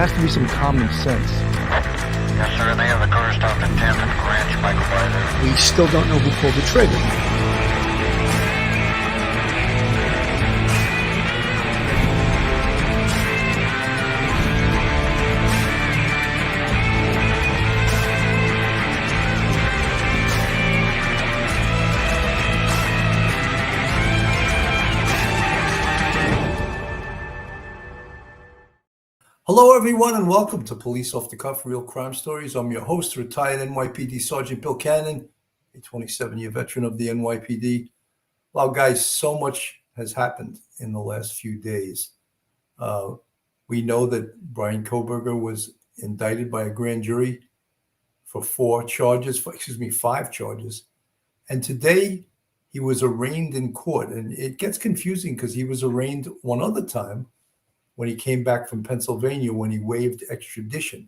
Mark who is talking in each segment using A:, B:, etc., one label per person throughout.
A: has to be some common sense.
B: Yes, sir. They have the car stopped at 10th and Ranch by Kohberger.
A: We still don't know who pulled the trigger.
C: Hello, everyone, and welcome to Police Off the Cuff, Real Crime Stories. I'm your host, retired NYPD Sergeant Bill Cannon, a 27-year veteran of the NYPD. Wow, guys, so much has happened in the last few days. We know that Brian Kohberger was indicted by a grand jury for five charges. And today he was arraigned in court. And it gets confusing because he was arraigned one other time when he came back from Pennsylvania when he waived extradition.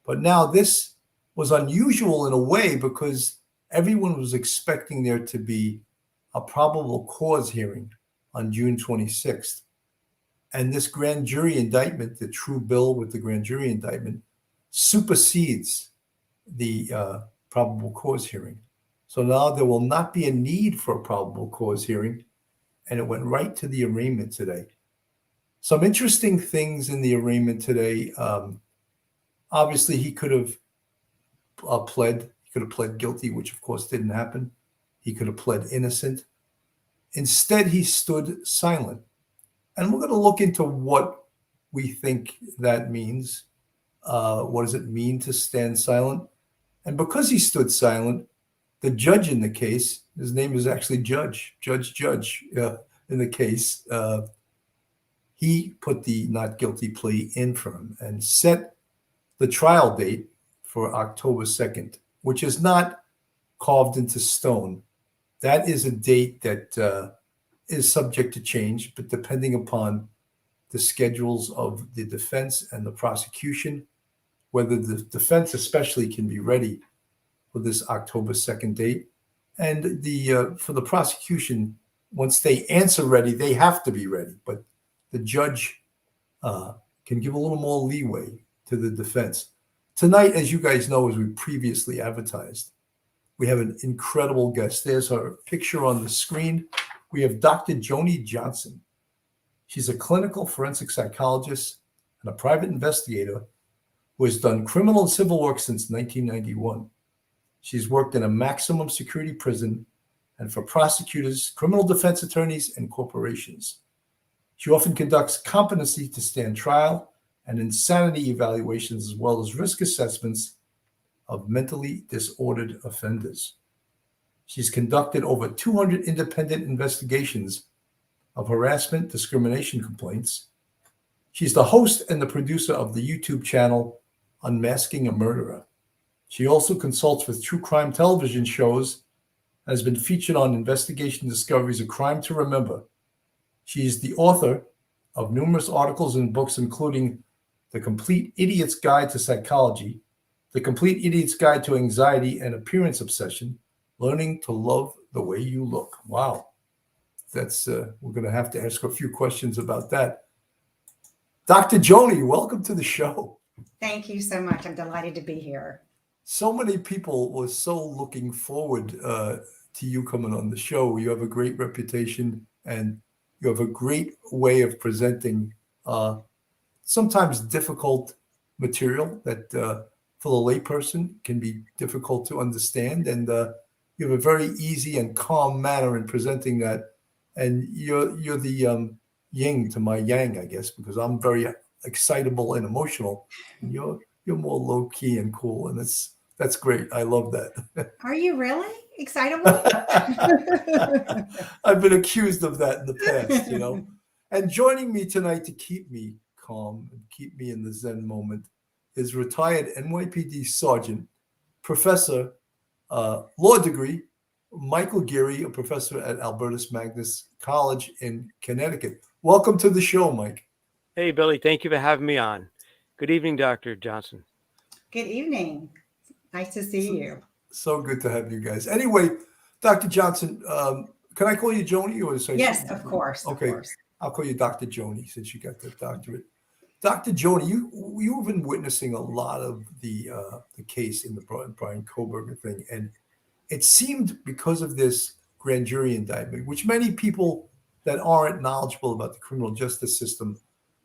C: But now this was unusual in a way because everyone was expecting there to be a probable cause hearing on June 26th. And this grand jury indictment, the true bill with the grand jury indictment, supersedes the probable cause hearing. So now there will not be a need for a probable cause hearing, and it went right to the arraignment today. Some interesting things in the arraignment today. Obviously, he could have pled guilty, which of course didn't happen. He could have pled innocent. Instead, he stood silent. And we're going to look into what we think that means. What does it mean to stand silent? And because he stood silent, the judge in the case, his name is actually Judge in the case, he put the not guilty plea in for him and set the trial date for October 2nd, which is not carved into stone. That is a date that is subject to change, but depending upon the schedules of the defense and the prosecution, whether the defense especially can be ready for this October 2nd date. And for the prosecution, once they answer ready, they have to be ready. But the judge can give a little more leeway to the defense. Tonight, as you guys know, as we previously advertised, we have an incredible guest. There's her picture on the screen. We have Dr. Joni Johnston. She's a clinical forensic psychologist and a private investigator who has done criminal and civil work since 1991. She's worked in a maximum security prison and for prosecutors, criminal defense attorneys, and corporations. She often conducts competency to stand trial and insanity evaluations, as well as risk assessments of mentally disordered offenders. She's conducted over 200 independent investigations of harassment, discrimination complaints. She's the host and the producer of the YouTube channel Unmasking a Murderer. She also consults with true crime television shows and has been featured on Investigation Discovery's A Crime to Remember. She is the author of numerous articles and books, including The Complete Idiot's Guide to Psychology, The Complete Idiot's Guide to Anxiety and Appearance Obsession, Learning to Love the Way You Look. Wow. That's we're going to have to ask a few questions about that. Dr. Joni, welcome to the show.
D: Thank you so much. I'm delighted to be here.
C: So many people were so looking forward to you coming on the show. You have a great reputation and you have a great way of presenting sometimes difficult material that for the layperson can be difficult to understand. And you have a very easy and calm manner in presenting that. And you're the yin to my yang, I guess, because I'm very excitable and emotional. And you're more low key and cool, and that's great. I love that.
D: Are you really excitable?
C: I've been accused of that in the past, you know. And joining me tonight to keep me calm and keep me in the Zen moment is retired NYPD Sergeant, Professor, law degree, Michael Geary, a professor at Albertus Magnus College in Connecticut. Welcome to the show, Mike.
E: Hey, Billy. Thank you for having me on. Good evening, Dr. Johnston.
D: Good evening. Nice to see you.
C: So good to have you guys. Anyway, Dr. Johnston, can I call you Joni? Or say
D: yes, of course.
C: Okay,
D: of course.
C: I'll call you Dr. Joni since you got the doctorate. Dr. Joni, you've been witnessing a lot of the case in the Brian Kohberger thing, and it seemed because of this grand jury indictment, which many people that aren't knowledgeable about the criminal justice system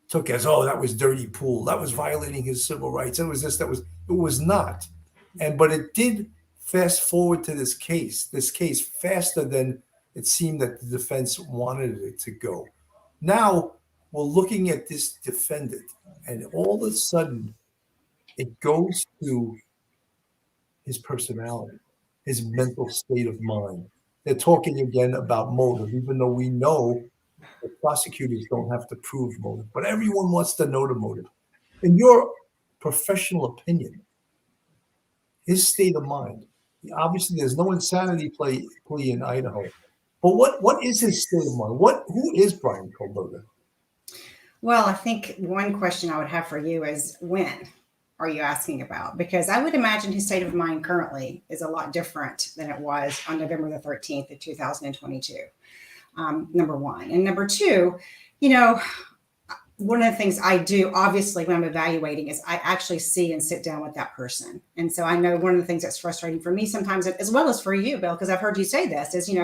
C: took as, oh, that was dirty pool, that was violating his civil rights, it was this, that was, it was not. But it did fast forward to this case faster than it seemed that the defense wanted it to go. Now we're looking at this defendant, and all of a sudden it goes to his personality, his mental state of mind. They're talking again about motive, even though we know the prosecutors don't have to prove motive, but everyone wants to know the motive. In your professional opinion, his state of mind, obviously there's no insanity plea in Idaho, but what is his state of mind? Who is Brian Kohberger?
D: Well, I think one question I would have for you is, when are you asking about? Because I would imagine his state of mind currently is a lot different than it was on November the 13th of 2022. Number one. And number two, one of the things I do, obviously, when I'm evaluating is I actually see and sit down with that person. And so I know one of the things that's frustrating for me sometimes, as well as for you, Bill, because I've heard you say this, is,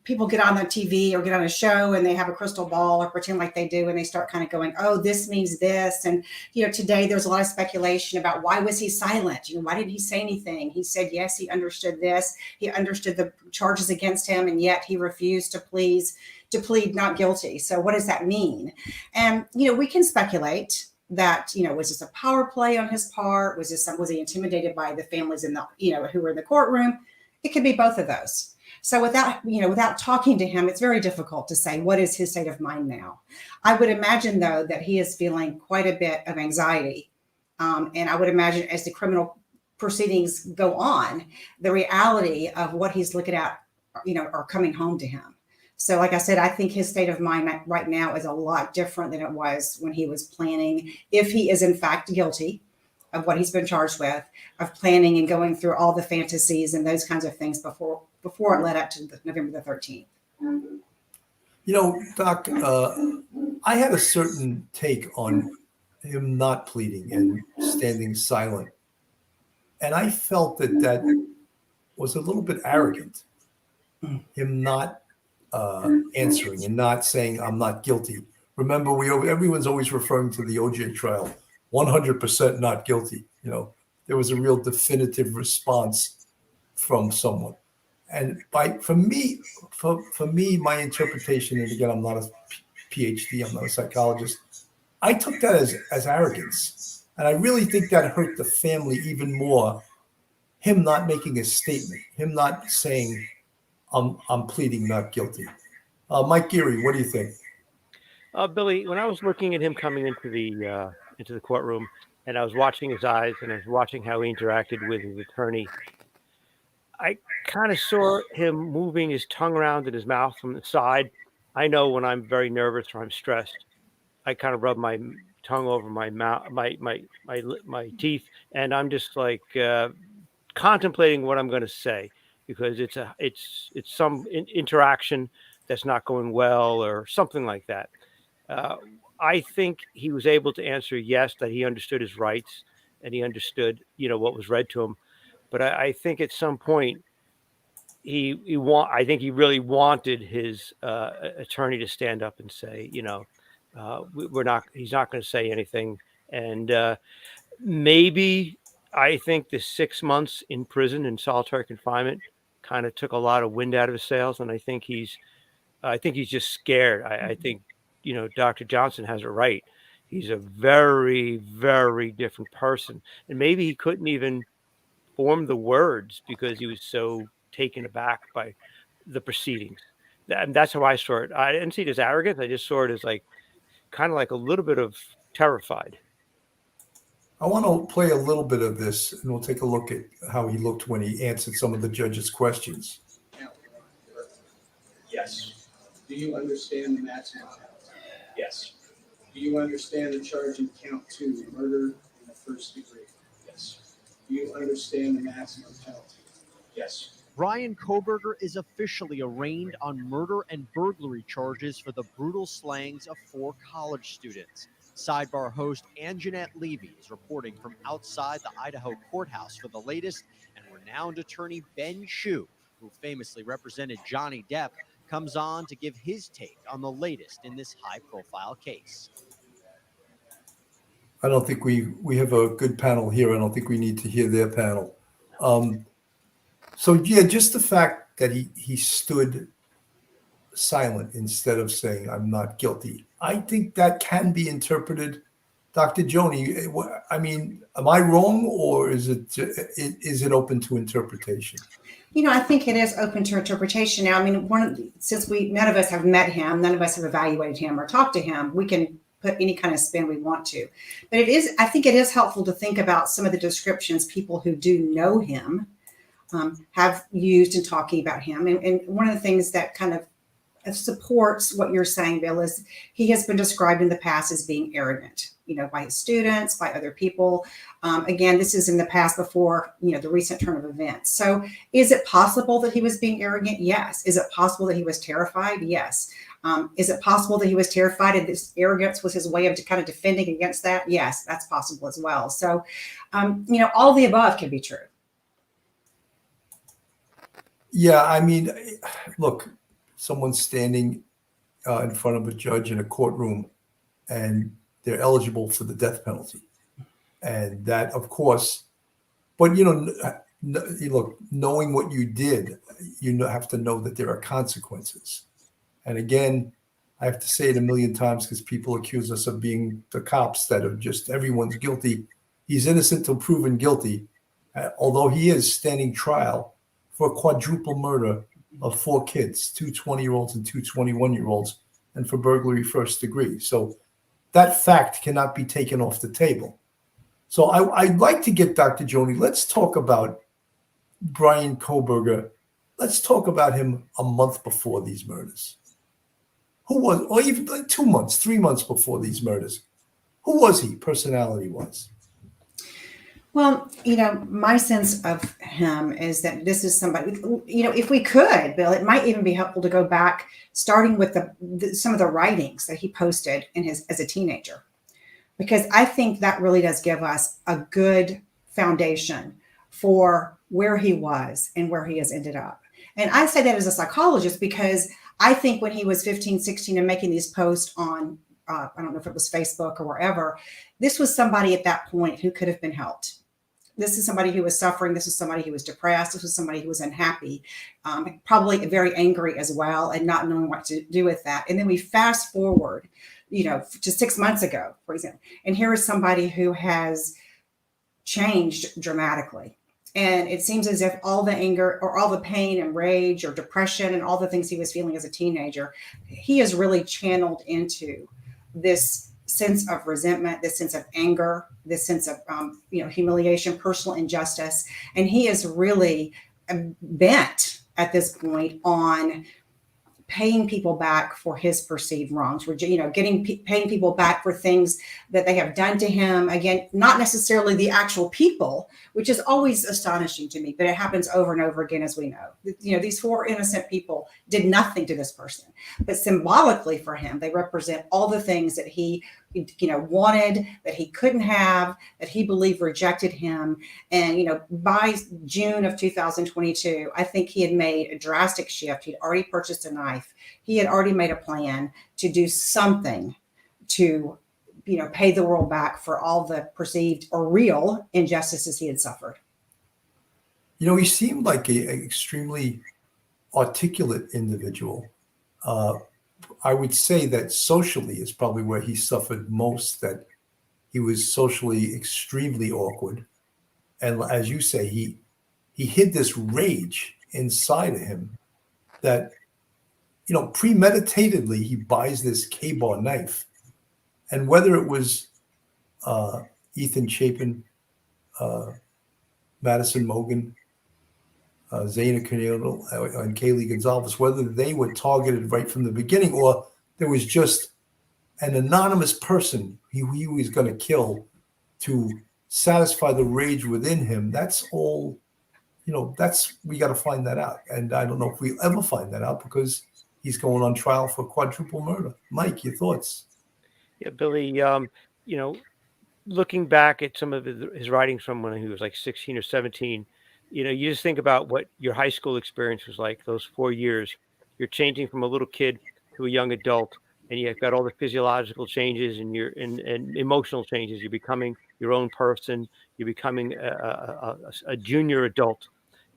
D: people get on the TV or get on a show and they have a crystal ball or pretend like they do. And they start kind of going, oh, this means this. And, today there's a lot of speculation about why was he silent? Why didn't he say anything? He said, yes, he understood this. He understood the charges against him. And yet he refused to plead not guilty. So what does that mean? And, we can speculate that, was this a power play on his part? Was he intimidated by the families who were in the courtroom? It could be both of those. So without talking to him, it's very difficult to say what is his state of mind now. I would imagine, though, that he is feeling quite a bit of anxiety. And I would imagine as the criminal proceedings go on, the reality of what he's looking at, are coming home to him. So like I said, I think his state of mind right now is a lot different than it was when he was planning, if he is in fact guilty of what he's been charged with, of planning and going through all the fantasies and those kinds of things before it led up to November the 13th.
C: Doc, I had a certain take on him not pleading and standing silent. And I felt that was a little bit arrogant, him not answering and not saying, I'm not guilty. Remember, everyone's always referring to the OJ trial, 100% not guilty. There was a real definitive response from someone. And for me, my interpretation, and again, I'm not a PhD, I'm not a psychologist, I took that as arrogance. And I really think that hurt the family even more, him not making a statement, him not saying, I'm pleading not guilty. Mike Geary, what do you think?
E: Billy, when I was looking at him coming into the courtroom, and I was watching his eyes and I was watching how he interacted with his attorney, I kind of saw him moving his tongue around in his mouth from the side. I know when I'm very nervous or I'm stressed, I kind of rub my tongue over my mouth, my teeth, and I'm just like contemplating what I'm going to say, because it's some interaction that's not going well or something like that. I think he was able to answer yes, that he understood his rights and he understood, what was read to him. But I think at some point I think he really wanted his attorney to stand up and say, he's not going to say anything. And maybe I think the 6 months in prison in solitary confinement kind of took a lot of wind out of his sails. And I think he's just scared. I think, Dr. Johnson has it right. He's a very, very different person. And maybe he couldn't even form the words because he was so taken aback by the proceedings. And that's how I saw it. I didn't see it as arrogance. I just saw it as kind of like a little bit of terrified.
C: I want to play a little bit of this, and we'll take a look at how he looked when he answered some of the judge's questions.
F: Yes. Do you understand the maximum penalty? Yes. Do you understand the charge in count 2, murder in the first degree? Yes. Do you understand the maximum penalty? Yes.
G: Brian Kohberger is officially arraigned on murder and burglary charges for the brutal slayings of 4 college students. Sidebar host Anjanette Levy is reporting from outside the Idaho courthouse for the latest, and renowned attorney Ben Shue, who famously represented Johnny Depp, comes on to give his take on the latest in this high-profile case.
C: I don't think we have a good panel here. I don't think we need to hear their panel. So yeah, just the fact that he stood silent instead of saying I'm not guilty, I think that can be interpreted. Dr. Joni, I mean, am I wrong, or is it open to interpretation?
D: I think it is open to interpretation. Now, I mean, since none of us have met him, none of us have evaluated him or talked to him, we can put any kind of spin we want to. But I think it is helpful to think about some of the descriptions people who do know him have used in talking about him. And one of the things that kind of supports what you're saying, Bill, is he has been described in the past as being arrogant, by his students, by other people. Again, this is in the past before, the recent turn of events. So is it possible that he was being arrogant? Yes. Is it possible that he was terrified? Yes. Is it possible that he was terrified and this arrogance was his way of kind of defending against that? Yes, that's possible as well. So, all the above can be true.
C: Yeah, I mean, look, someone's standing in front of a judge in a courtroom and they're eligible for the death penalty. And that, of course, but, look, knowing what you did, you have to know that there are consequences. And again, I have to say it a million times because people accuse us of being the cops that are just everyone's guilty. He's innocent till proven guilty, although he is standing trial for a quadruple murder of 4 kids, 2 20-year-olds and 2 21-year-olds, and for burglary first degree. So that fact cannot be taken off the table. So I'd like to get Dr. Joni, let's talk about Brian Kohberger. Let's talk about him a month before these murders. Who was, or even like 2 months, 3 months before these murders? Who was he, personality-wise?
D: Well, my sense of him is that this is somebody, if we could, Bill, it might even be helpful to go back, starting with some of the writings that he posted as a teenager, because I think that really does give us a good foundation for where he was and where he has ended up. And I say that as a psychologist because I think when he was 15, 16 and making these posts on, I don't know if it was Facebook or wherever, this was somebody at that point who could have been helped. This is somebody who was suffering. This is somebody who was depressed. This was somebody who was unhappy, probably very angry as well, and not knowing what to do with that. And then we fast forward, to 6 months ago, for example, and here is somebody who has changed dramatically. And it seems as if all the anger or all the pain and rage or depression and all the things he was feeling as a teenager, he is really channeled into this sense of resentment, this sense of anger, this sense of, humiliation, personal injustice. And he is really bent at this point on paying people back for his perceived wrongs. We're, paying people back for things that they have done to him. Again, not necessarily the actual people, which is always astonishing to me, but it happens over and over again, as we know. These 4 innocent people did nothing to this person, but symbolically for him, they represent all the things that he, wanted, that he couldn't have, that he believed rejected him. And, by June of 2022, I think he had made a drastic shift. He'd already purchased a knife. He had already made a plan to do something to, pay the world back for all the perceived or real injustices he had suffered.
C: He seemed like an extremely articulate individual. I would say that socially is probably where he suffered most, that he was socially extremely awkward. And as you say, he hid this rage inside of him that, premeditatedly, he buys this K-bar knife. And whether it was Ethan Chapin, Madison Mogan, Zaina Cornelio, and Kaylee Gonzalez, whether they were targeted right from the beginning or there was just an anonymous person he was going to kill to satisfy the rage within him, that's all, we got to find that out. And I don't know if we'll ever find that out because he's going on trial for quadruple murder. Mike, your thoughts?
E: Yeah, Billy, you know, looking back at some of his writings from when he was like 16 or 17, you just think about what your high school experience was like, those 4 years. You're changing from a little kid to a young adult, and you've got all the physiological changes and emotional changes. You're becoming your own person. You're becoming a junior adult.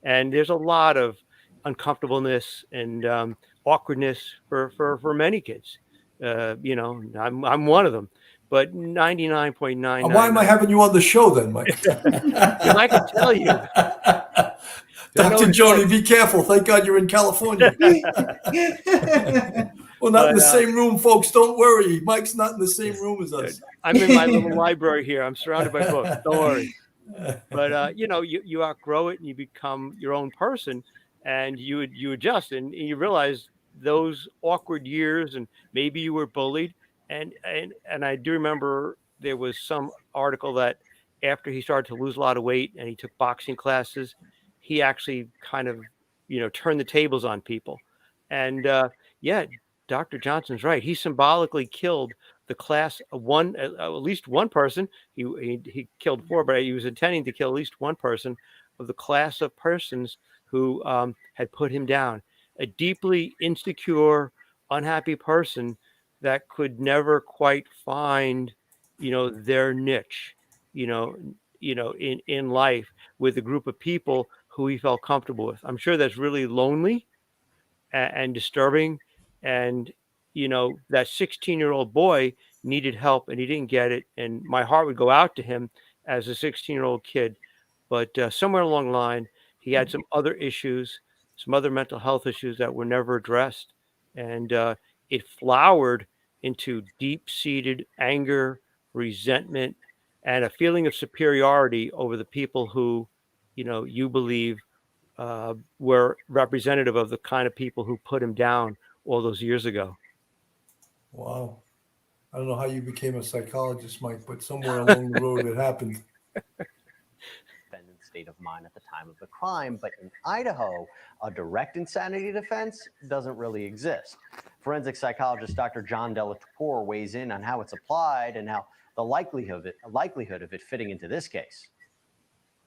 E: And there's a lot of uncomfortableness and awkwardness for many kids. I'm one of them, but 99.999.
C: Why am I having you on the show then, Mike?
E: Because I can tell you,
C: Dr. Joni, be careful. Thank God you're in California. We're not in the same room, folks. Don't worry. Mike's not in the same room as us.
E: I'm in my little library here. I'm surrounded by books. Don't worry. But you outgrow it and you become your own person, and you adjust, and you realize those awkward years, and maybe you were bullied, and I do remember there was some article that after he started to lose a lot of weight and he took boxing classes, he actually kind of turned the tables on people, and Dr. Johnston's right. He symbolically killed the class of one, at least one person. He killed 4, but he was intending to kill at least one person of the class of persons who had put him down. A deeply insecure, unhappy person that could never quite find, their niche, in life with a group of people who he felt comfortable with. I'm sure that's really lonely and disturbing. And, that 16-year-old boy needed help and he didn't get it. And my heart would go out to him as a 16-year-old kid. But somewhere along the line, he had some other issues, some other mental health issues that were never addressed. And it flowered into deep-seated anger, resentment, and a feeling of superiority over the people who, you believe were representative of the kind of people who put him down all those years ago.
C: Wow. I don't know how you became a psychologist, Mike, but somewhere along the road it happened.
G: Defendant's state of mind at the time of the crime, but in Idaho, a direct insanity defense doesn't really exist. Forensic psychologist Dr. John Delatour weighs in on how it's applied and how the likelihood of it fitting into this case.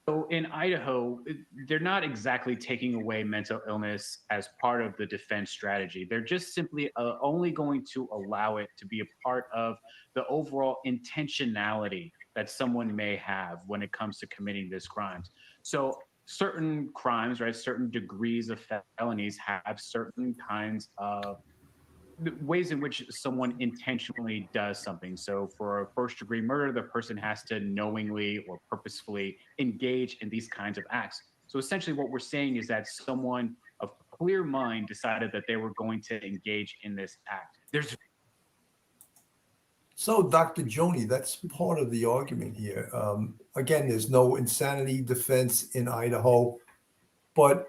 H: So in Idaho, they're not exactly taking away mental illness as part of the defense strategy. They're just simply only going to allow it to be a part of the overall intentionality that someone may have when it comes to committing these crimes. So certain crimes, right, certain degrees of felonies have certain kinds of ways in which someone intentionally does something. So for a first-degree murder, the person has to knowingly or purposefully engage in these kinds of acts. So essentially what we're saying is that someone of clear mind decided that they were going to engage in this act.
C: So, Dr. Joni, that's part of the argument here. Again, there's no insanity defense in Idaho, but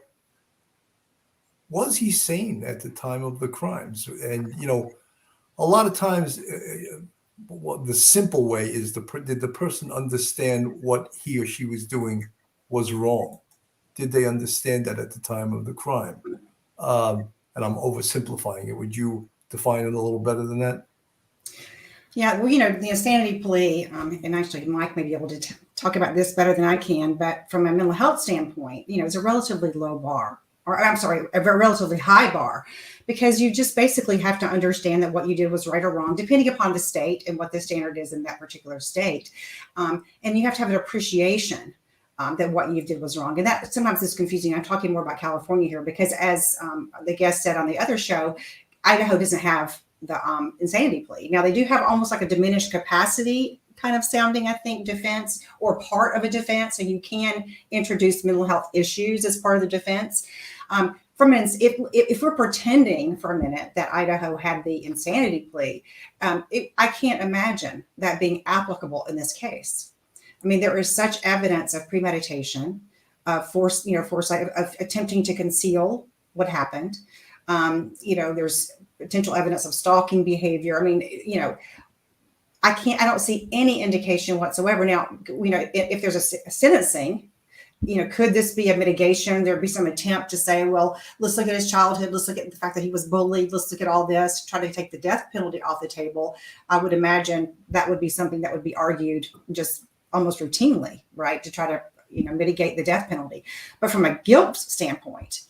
C: was he sane at the time of the crimes? And, a lot of times the simple way is did the person understand what he or she was doing was wrong? Did they understand that at the time of the crime? And I'm oversimplifying it. Would you define it a little better than that?
D: Yeah, well, the insanity plea, and actually Mike may be able to talk about this better than I can, but from a mental health standpoint, it's a relatively low bar. Or I'm sorry, a relatively high bar, because you just basically have to understand that what you did was right or wrong, depending upon the state and what the standard is in that particular state. And you have to have an appreciation that what you did was wrong. And that sometimes is confusing. I'm talking more about California here, because as the guest said on the other show, Idaho doesn't have the insanity plea. Now, they do have almost like a diminished capacity kind of sounding, I think, defense, or part of a defense. So you can introduce mental health issues as part of the defense. If we're pretending for a minute that Idaho had the insanity plea, I can't imagine that being applicable in this case. I mean, there is such evidence of premeditation, foresight, of attempting to conceal what happened. There's potential evidence of stalking behavior. I mean, I don't see any indication whatsoever. Now, if there's a sentencing, could this be a mitigation? There'd be some attempt to say, well, let's look at his childhood. Let's look at the fact that he was bullied. Let's look at all this, try to take the death penalty off the table. I would imagine that would be something that would be argued just almost routinely, right? To try to, mitigate the death penalty. But from a guilt standpoint,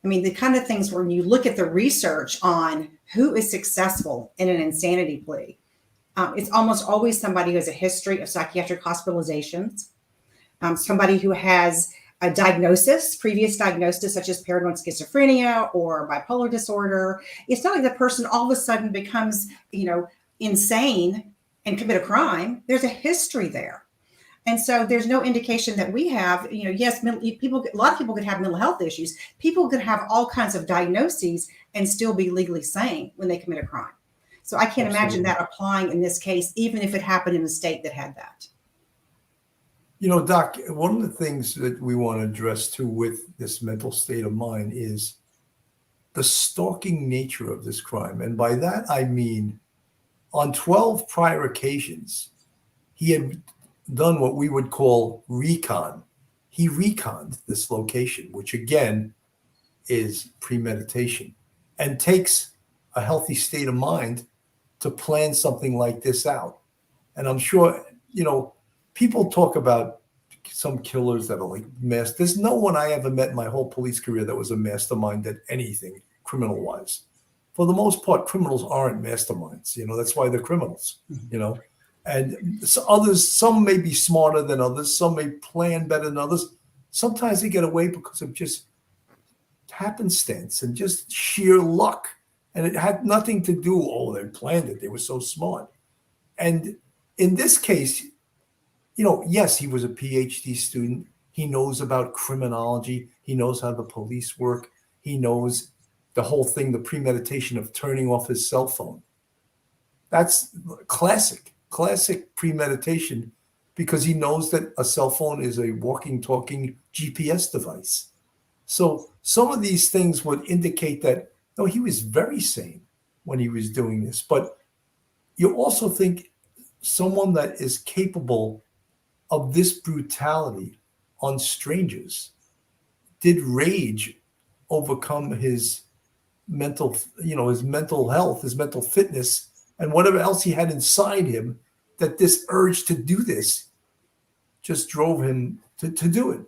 D: I mean, the kind of things where you look at the research on who is successful in an insanity plea, it's almost always somebody who has a history of psychiatric hospitalizations, somebody who has a previous diagnosis, such as paranoid schizophrenia or bipolar disorder. It's not like the person all of a sudden becomes, insane and commit a crime. There's a history there. And so there's no indication that we have, yes, a lot of people could have mental health issues. People could have all kinds of diagnoses and still be legally sane when they commit a crime. So I can't imagine that applying in this case, even if it happened in a state that had that.
C: Doc, one of the things that we want to address too with this mental state of mind is the stalking nature of this crime. And by that, I mean, on 12 prior occasions, he had done what we would call recon. He reconned this location, which again is premeditation, and takes a healthy state of mind to plan something like this out. And I'm sure, people talk about some killers that are like there's no one I ever met in my whole police career that was a mastermind at anything criminal-wise. For the most part, criminals aren't masterminds. That's why they're criminals, And some may be smarter than others. Some may plan better than others. Sometimes they get away because of just happenstance and just sheer luck. And it had nothing to do, they planned it. They were so smart. And in this case, yes, he was a PhD student. He knows about criminology. He knows how the police work. He knows the whole thing, the premeditation of turning off his cell phone. That's classic premeditation, because he knows that a cell phone is a walking, talking GPS device. So some of these things would indicate that, no, he was very sane when he was doing this. But you also think someone that is capable of this brutality on strangers, did rage overcome his mental, his mental health, his mental fitness, and whatever else he had inside him, that this urge to do this just drove him to do it?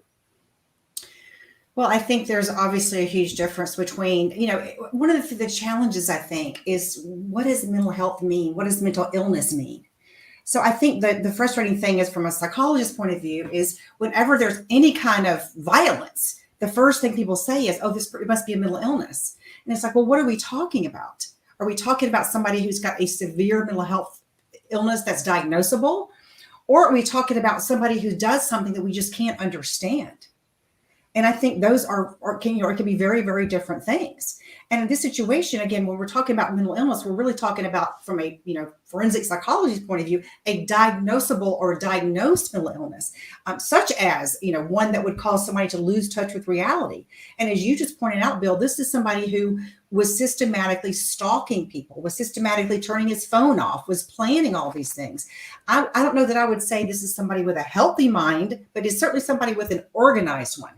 D: Well, I think there's obviously a huge difference between, one of the challenges, I think, is what does mental health mean? What does mental illness mean? So I think that the frustrating thing is, from a psychologist's point of view, is whenever there's any kind of violence, the first thing people say is, it must be a mental illness. And it's like, well, what are we talking about? Are we talking about somebody who's got a severe mental health illness that's diagnosable? Or are we talking about somebody who does something that we just can't understand? And I think those can be very, very different things. And in this situation, again, when we're talking about mental illness, we're really talking about, from a forensic psychologist's point of view, a diagnosable or diagnosed mental illness, such as one that would cause somebody to lose touch with reality. And as you just pointed out, Bill, this is somebody who was systematically stalking people, was systematically turning his phone off, was planning all these things. I don't know that I would say this is somebody with a healthy mind, but it's certainly somebody with an organized one.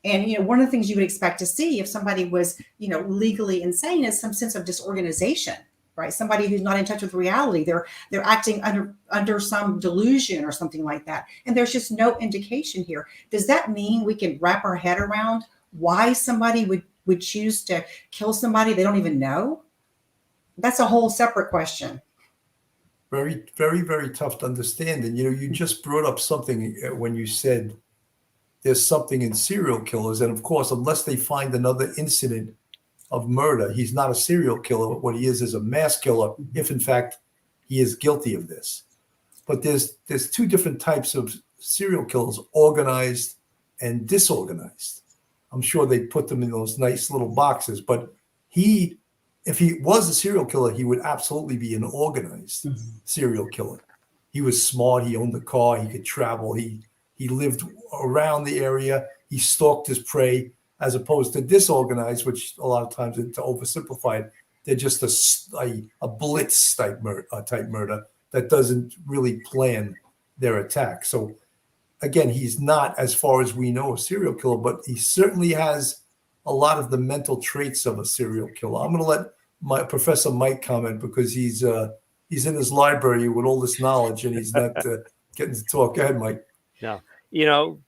D: And, one of the things you would expect to see if somebody was, legally insane is some sense of disorganization, right? Somebody who's not in touch with reality. They're acting under some delusion or something like that. And there's just no indication here. Does that mean we can wrap our head around why somebody would choose to kill somebody they don't even know? That's a whole separate question.
C: Very, very, very tough to understand. And, you just brought up something when you said there's something in serial killers. And of course, unless they find another incident of murder, he's not a serial killer. What he is a mass killer, if in fact he is guilty of this. But there's two different types of serial killers, organized and disorganized. I'm sure they put them in those nice little boxes, but if he was a serial killer, he would absolutely be an organized serial killer. He was smart. He owned a car. He could travel. He lived around the area. He stalked his prey, as opposed to disorganized, which a lot of times, to oversimplify it, they're just a blitz type murder that doesn't really plan their attack. So again, he's not, as far as we know, a serial killer, but he certainly has a lot of the mental traits of a serial killer. I'm going to let my Professor Mike comment because he's in his library with all this knowledge and he's not getting to talk. Go ahead, Mike.
E: No,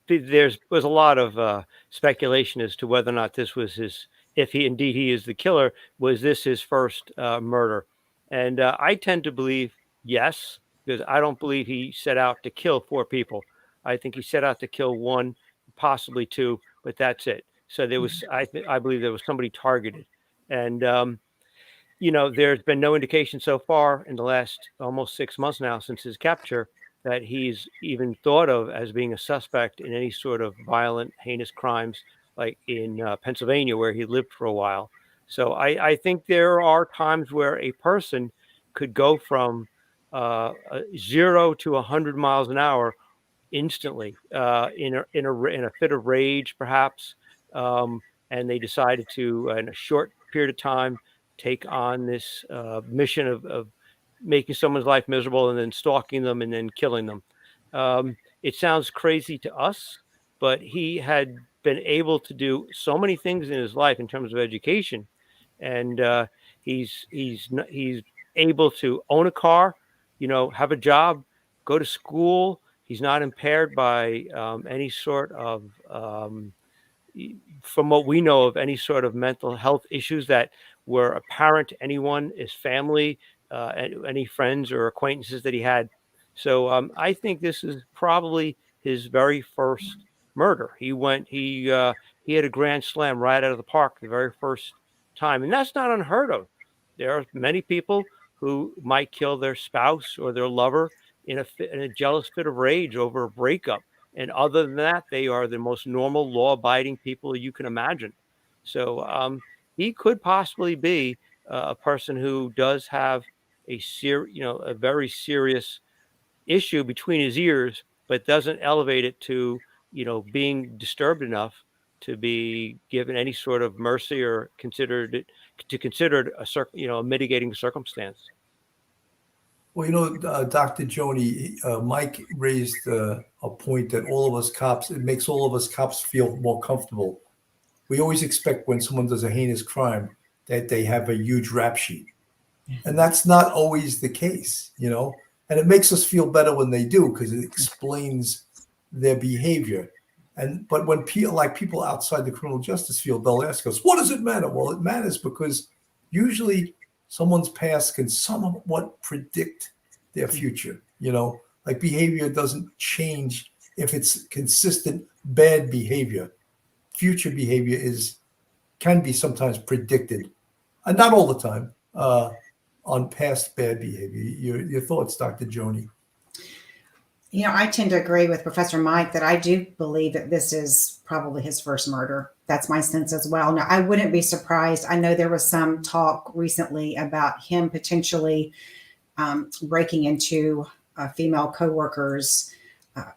E: there was a lot of speculation as to whether or not this was his, if he indeed he is the killer, was this his first murder? And I tend to believe yes, because I don't believe he set out to kill 4 people. I think he set out to kill 1, possibly 2, but that's it. So there was, I believe there was somebody targeted. And, there's been no indication so far in the last almost 6 months now since his capture that he's even thought of as being a suspect in any sort of violent, heinous crimes like in Pennsylvania, where he lived for a while. So I think there are times where a person could go from 0 to 100 miles an hour instantly in a fit of rage, perhaps, and they decided to, in a short period of time, take on this mission of making someone's life miserable and then stalking them and then killing them. It sounds crazy to us, but he had been able to do so many things in his life in terms of education, and he's able to own a car, have a job, go to school. He's not impaired by any sort of, from what we know of, any sort of mental health issues that were apparent to anyone, his family, any friends or acquaintances that he had. So I think this is probably his very first murder. He had a grand slam right out of the park the very first time, and that's not unheard of. There are many people who might kill their spouse or their lover in a jealous fit of rage over a breakup. And other than that, they are the most normal, law-abiding people you can imagine. So he could possibly be a person who does have a very serious issue between his ears, but doesn't elevate it to, being disturbed enough to be given any sort of mercy or considered a mitigating circumstance.
C: Well, Dr. Joni, Mike raised a point that all of us cops, it makes all of us cops feel more comfortable. We always expect when someone does a heinous crime that they have a huge rap sheet. And that's not always the case, and it makes us feel better when they do because it explains their behavior. But when people outside the criminal justice field, they'll ask us, what does it matter? Well, it matters because usually someone's past can somewhat predict their future. Like behavior doesn't change if it's consistent bad behavior. Future behavior can be sometimes predicted, and not all the time, on past bad behavior. Your thoughts, Dr. Joni?
D: I tend to agree with Professor Mike that I do believe that this is probably his first murder. That's my sense as well. Now, I wouldn't be surprised. I know there was some talk recently about him potentially breaking into a female coworker's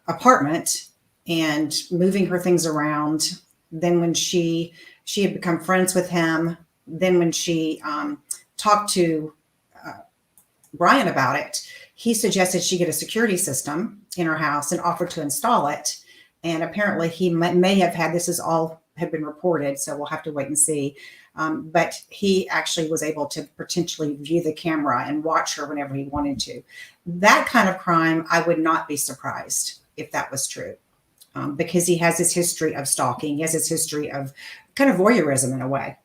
D: apartment and moving her things around. Then when she had become friends with him, then when she talked to Brian about it, he suggested she get a security system in her house and offered to install it. And apparently he may have had, this is all had been reported, so we'll have to wait and see. But he actually was able to potentially view the camera and watch her whenever he wanted to. That kind of crime, I would not be surprised if that was true, because he has this history of stalking. He has this history of kind of voyeurism in a way.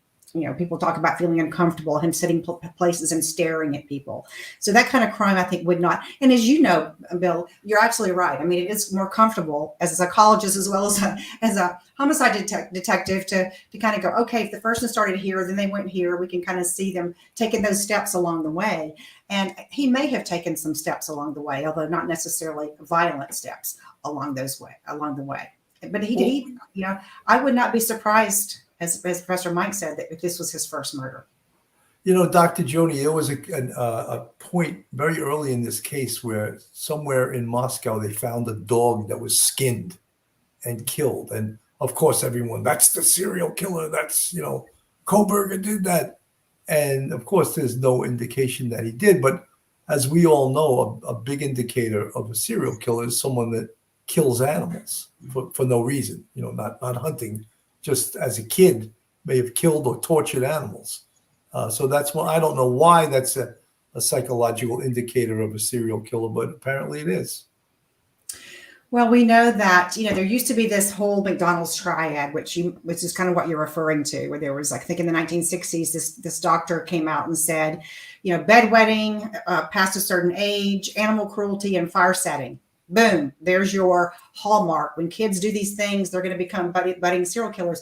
D: People talk about feeling uncomfortable, him sitting places and staring at people. So that kind of crime, I think, would not. And as you know, Bill, you're absolutely right. I mean, it is more comfortable as a psychologist as well as a homicide detective to kind of go, okay, if the person started here, then they went here. We can kind of see them taking those steps along the way. And he may have taken some steps along the way, although not necessarily violent steps along the way. But he I would not be surprised, as Professor Mike said, that if this was his first murder.
C: Dr. Joni, there was a point very early in this case where somewhere in Moscow, they found a dog that was skinned and killed. And of course, everyone, that's the serial killer. That's, Kohberger did that. And of course, there's no indication that he did. But as we all know, a big indicator of a serial killer is someone that kills animals for no reason, not hunting, just as a kid may have killed or tortured animals. So that's why I don't know why that's a psychological indicator of a serial killer, but apparently it is.
D: Well, we know that, there used to be this whole McDonald's triad, which is kind of what you're referring to, where there was, I think in the 1960s, this doctor came out and said, bedwetting past a certain age, animal cruelty, and fire setting. Boom, there's your hallmark. When kids do these things, they're going to become budding serial killers.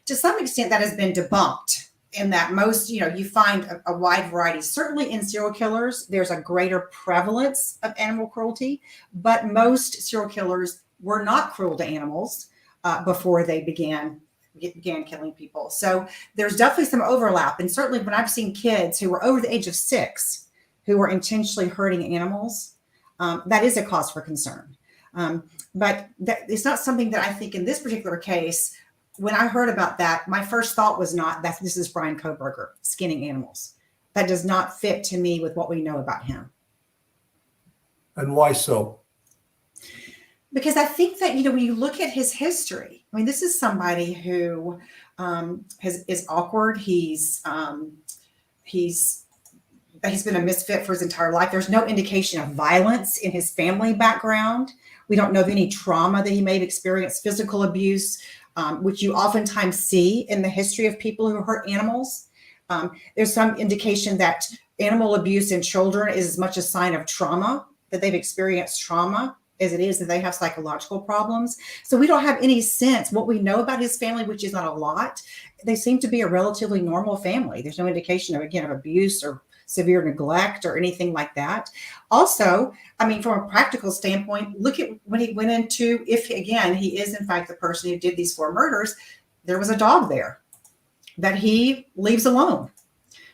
D: To some extent, that has been debunked. In that most, you find a wide variety. Certainly in serial killers, there's a greater prevalence of animal cruelty, but most serial killers were not cruel to animals before they began killing people. So there's definitely some overlap. And certainly when I've seen kids who were over the age of 6 who were intentionally hurting animals, that is a cause for concern. But it's not something that I think in this particular case. When I heard about that, my first thought was not that this is Brian Kohberger skinning animals. That does not fit to me with what we know about him.
C: And why so?
D: Because I think that, when you look at his history, this is somebody who is awkward. He's been a misfit for his entire life. There's no indication of violence in his family background. We don't know of any trauma that he may have experienced, physical abuse, which you oftentimes see in the history of people who hurt animals. There's some indication that animal abuse in children is as much a sign of trauma, that they've experienced trauma, as it is that they have psychological problems. So we don't have any sense. What we know about his family, which is not a lot, they seem to be a relatively normal family. There's no indication of abuse or severe neglect or anything like that. Also, from a practical standpoint, look at when he went into, if again, he is in fact the person who did these 4 murders, there was a dog there that he leaves alone.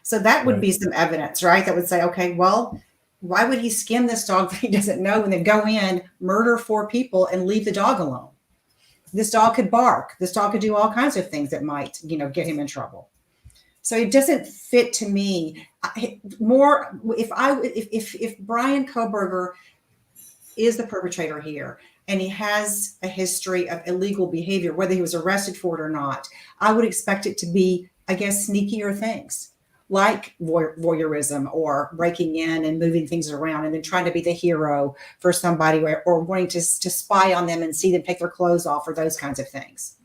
D: So that would be some evidence, right? That would say, okay, well, why would he skin this dog that he doesn't know and then go in, murder 4 people and leave the dog alone? This dog could bark. This dog could do all kinds of things that might, get him in trouble. So it doesn't fit to me. More if Brian Kohberger is the perpetrator here and he has a history of illegal behavior, whether he was arrested for it or not, I would expect it to be, I guess, sneakier things like voyeurism or breaking in and moving things around and then trying to be the hero for somebody or wanting to spy on them and see them take their clothes off or those kinds of things.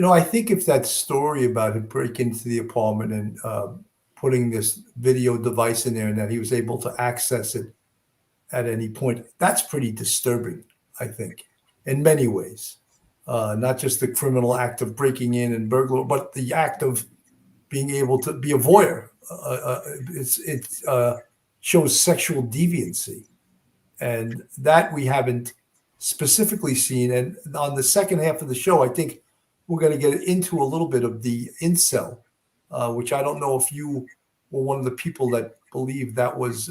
C: I think if that story about him breaking into the apartment and putting this video device in there and that he was able to access it at any point, that's pretty disturbing, I think, in many ways. Not just the criminal act of breaking in and burglar, but the act of being able to be a voyeur. It shows sexual deviancy. And that we haven't specifically seen. And on the second half of the show, I think we're going to get into a little bit of the incel, which I don't know if you were one of the people that believed that was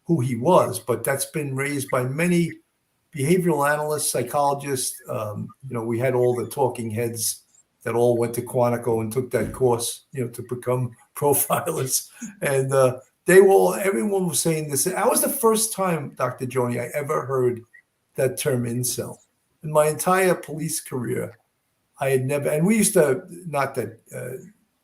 C: who he was, but that's been raised by many behavioral analysts, psychologists. We had all the talking heads that all went to Quantico and took that course, to become profilers. And everyone was saying this. That was the first time, Dr. Joni, I ever heard that term incel. In my entire police career, I had never, and we used to, not that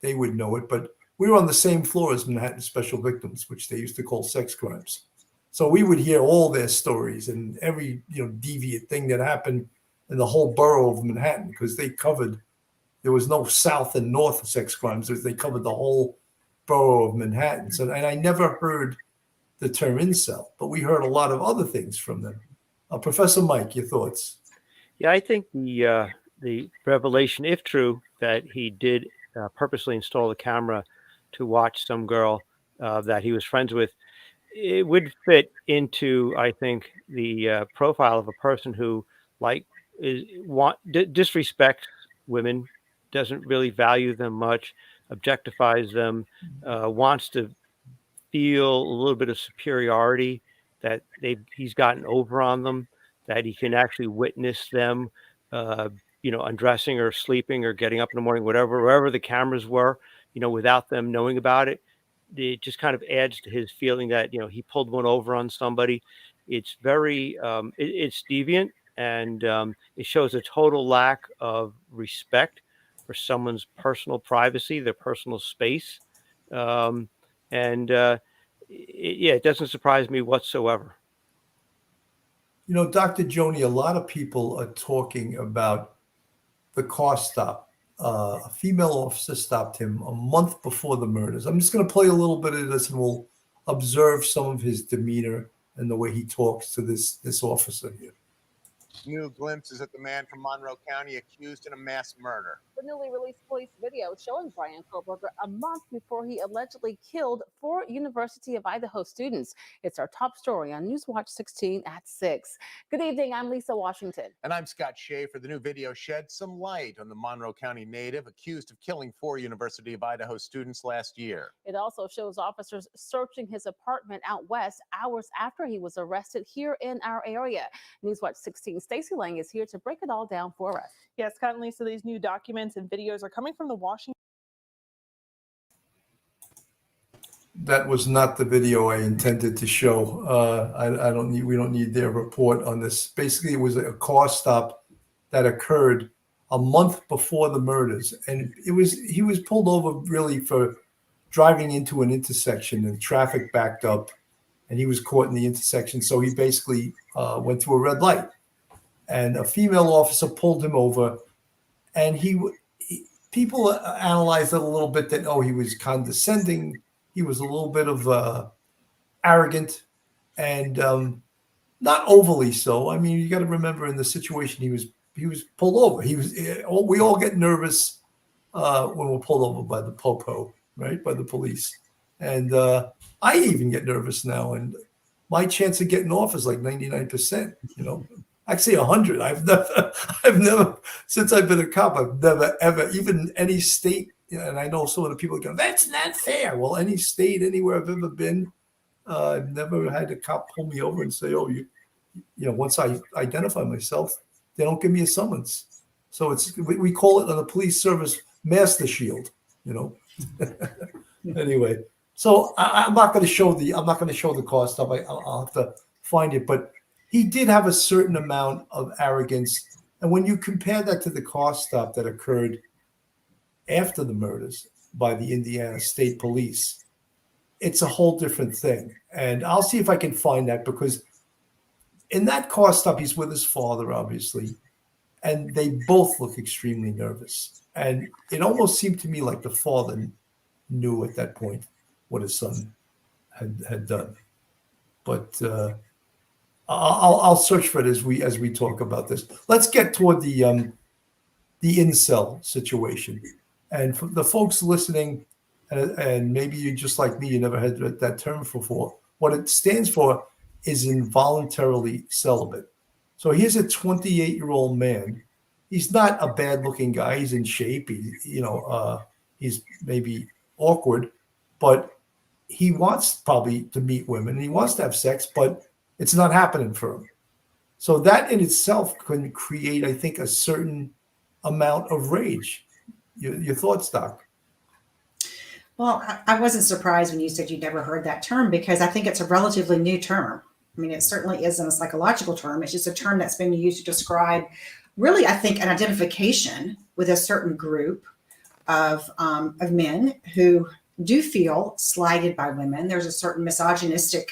C: they would know it, but we were on the same floor as Manhattan Special Victims, which they used to call sex crimes. So we would hear all their stories and every, deviant thing that happened in the whole borough of Manhattan, because they covered, there was no south and north sex crimes. They covered the whole borough of Manhattan. So, and I never heard the term incel, but we heard a lot of other things from them. Professor Mike, your thoughts?
E: Yeah, I think the revelation, if true, that he did purposely install a camera to watch some girl that he was friends with, it would fit into, I think, the profile of a person who disrespects women, doesn't really value them much, objectifies them, wants to feel a little bit of superiority, that he's gotten over on them, that he can actually witness them, undressing or sleeping or getting up in the morning, wherever the cameras were, without them knowing about it. It just kind of adds to his feeling that, he pulled one over on somebody. It's very, it's deviant. and it shows a total lack of respect for someone's personal privacy, their personal space, it doesn't surprise me whatsoever.
C: You know, Dr. Joni, a lot of people are talking about the car stop. A female officer stopped him a month before the murders. I'm just going to play a little bit of this, and we'll observe some of his demeanor and the way he talks to this officer here.
I: New glimpses at the man from Monroe County accused in a mass murder.
J: The newly released police video showing Brian Kohberger a month before he allegedly killed 4 University of Idaho students. It's our top story on Newswatch 16 at 6. Good evening, I'm Lisa Washington.
I: And I'm Scott Schaefer. The new video sheds some light on the Monroe County native accused of killing 4 University of Idaho students last year.
J: It also shows officers searching his apartment out west hours after he was arrested here in our area. Newswatch 16 Stacey Lang is here to break it all down for us.
K: Yes, Scott and Lisa, these new documents and videos are coming from the Washington.
C: That was not the video I intended to show. We don't need their report on this. Basically, it was a car stop that occurred a month before the murders, and he was pulled over really for driving into an intersection, and traffic backed up, and he was caught in the intersection. So he basically went through a red light, and a female officer pulled him over, and people analyzed it a little bit that, he was condescending. He was a little bit of arrogant, and not overly so. I mean, you got to remember, in the situation he was pulled over. We all get nervous when we're pulled over by the popo, right? By the police. And I even get nervous now, and my chance of getting off is like 99%, Actually 100. I've never, since I've been a cop, I've never, ever, even any state, and I know some of the people go, that's not fair. Well, any state, anywhere I've ever been, I've never had a cop pull me over and say, once I identify myself, they don't give me a summons. So we call it on the police service master shield, Anyway, so I'm not going to show the car stuff. I'll have to find it, but he did have a certain amount of arrogance. And when you compare that to the car stop that occurred after the murders by the Indiana State Police, it's a whole different thing. And I'll see if I can find that, because in that car stop, he's with his father, obviously, and they both look extremely nervous. And it almost seemed to me like the father knew at that point what his son had done. But I'll search for it as we talk about this. Let's get toward the incel situation. And for the folks listening, and maybe you just like me, you never had that term before. What it stands for is involuntarily celibate. So here's a 28-year-old man. He's not a bad-looking guy. He's in shape. He's maybe awkward, but he wants probably to meet women, and he wants to have sex, but it's not happening for him. So that in itself can create, I think, a certain amount of rage. Your thoughts, Doc?
D: Well, I wasn't surprised when you said you'd never heard that term, because I think it's a relatively new term. I mean, it certainly isn't a psychological term. It's just a term that's been used to describe, really, I think, an identification with a certain group of men who do feel slighted by women. There's a certain misogynistic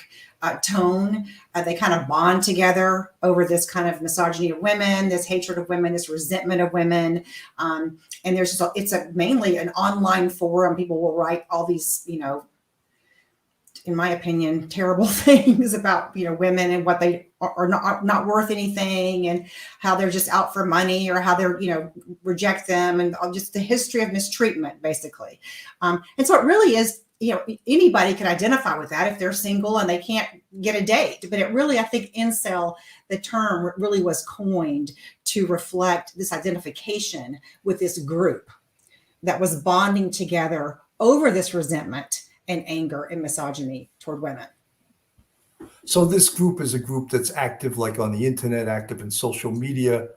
D: tone. They kind of bond together over this kind of misogyny of women, this hatred of women, this resentment of women. And it's mainly an online forum. People will write all these, in my opinion, terrible things about, women and what they are not worth anything, and how they're just out for money, or how they're, reject them, and just the history of mistreatment, basically. And so it really is, anybody can identify with that if they're single and they can't get a date. But it really, I think incel, the term really was coined to reflect this identification with this group that was bonding together over this resentment and anger and misogyny toward women.
C: So this group is a group that's active, like on the internet, active in social media.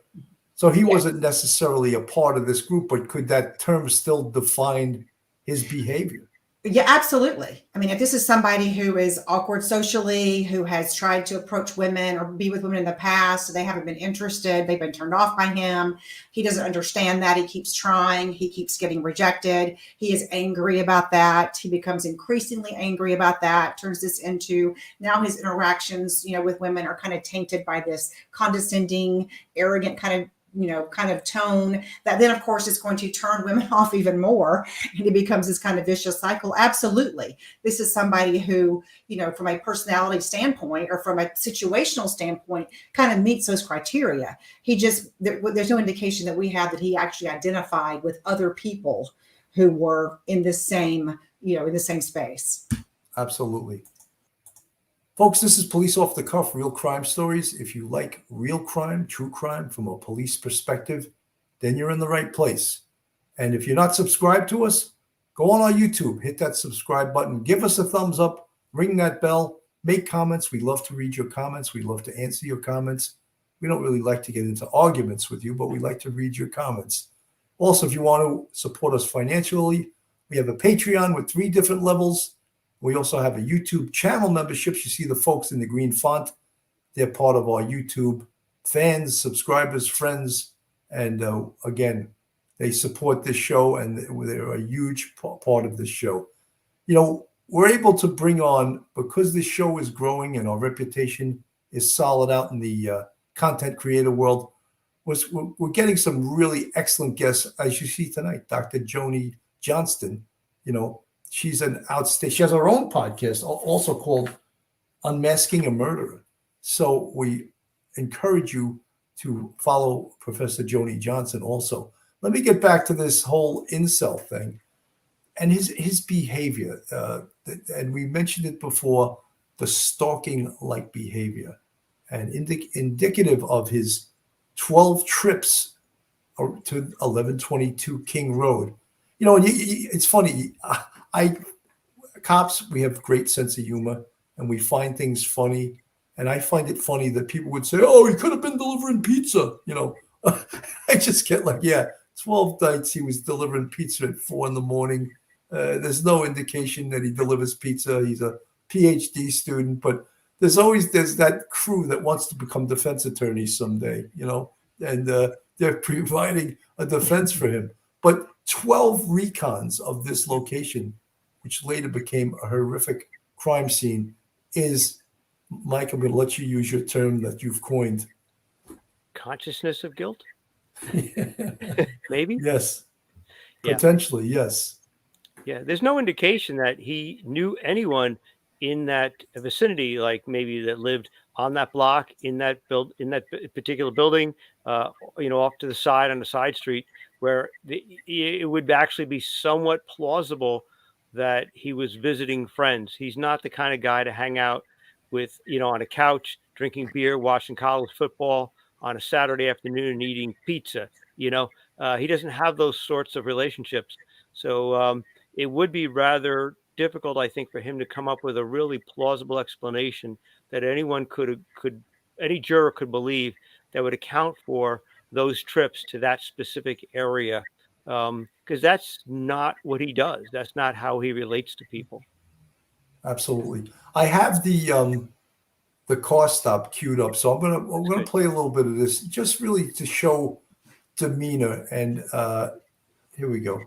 C: So he wasn't necessarily a part of this group, but could that term still define his behavior?
D: Yeah, absolutely. I mean, if this is somebody who is awkward socially, who has tried to approach women or be with women in the past, they haven't been interested, they've been turned off by him. He doesn't understand that. He keeps trying, he keeps getting rejected. He is angry about that. He becomes increasingly angry about that, turns this into now his interactions, with women are kind of tainted by this condescending, arrogant kind of tone that then of course is going to turn women off even more, and it becomes this kind of vicious cycle. Absolutely. This is somebody who, from a personality standpoint or from a situational standpoint, kind of meets those criteria. There's no indication that we have that he actually identified with other people who were in the same space.
C: Absolutely. Folks, this is Police Off the Cuff, real crime stories. If you like real crime, true crime from a police perspective, then you're in the right place. And if you're not subscribed to us, go on our YouTube, hit that subscribe button, give us a thumbs up, ring that bell, make comments. We love to read your comments. We love to answer your comments. We don't really like to get into arguments with you, but we like to read your comments. Also, if you want to support us financially, we have a Patreon with 3 different levels. We also have a YouTube channel memberships. You see the folks in the green font. They're part of our YouTube fans, subscribers, friends. And again, they support this show, and they're a huge part of this show. We're able to bring on, because this show is growing and our reputation is solid out in the content creator world, we're getting some really excellent guests, as you see tonight. Dr. Joni Johnston, she's an outstanding. She has her own podcast, also called Unmasking a Murderer. So we encourage you to follow Professor Joni Johnston also. Let me get back to this whole incel thing and his behavior. And we mentioned it before, the stalking-like behavior, and indicative of his 12 trips to 1122 King Road. It's funny. Cops, we have great sense of humor, and we find things funny. And I find it funny that people would say, "Oh, he could have been delivering pizza." I just get like, yeah, 12 nights he was delivering pizza at 4 a.m. There's no indication that he delivers pizza. He's a PhD student, but there's that crew that wants to become defense attorneys someday, and they're providing a defense for him. But 12 recons of this location, which later became a horrific crime scene, is, Mike, I'm going to let you use your term that you've coined.
E: Consciousness of guilt? Maybe?
C: Yes.
E: Yeah.
C: Potentially, yes.
E: Yeah, there's no indication that he knew anyone in that vicinity, like maybe that lived on that block, in that particular building, off to the side on the side street, where it would actually be somewhat plausible that he was visiting friends. He's not the kind of guy to hang out with, on a couch, drinking beer, watching college football on a Saturday afternoon and eating pizza. He doesn't have those sorts of relationships. So it would be rather difficult, I think, for him to come up with a really plausible explanation that any juror could believe that would account for those trips to that specific area. Because that's not what he does. That's not how he relates to people.
C: Absolutely. I have the car stop queued up, so I'm gonna play a little bit of this, just really to show demeanor. And here we go.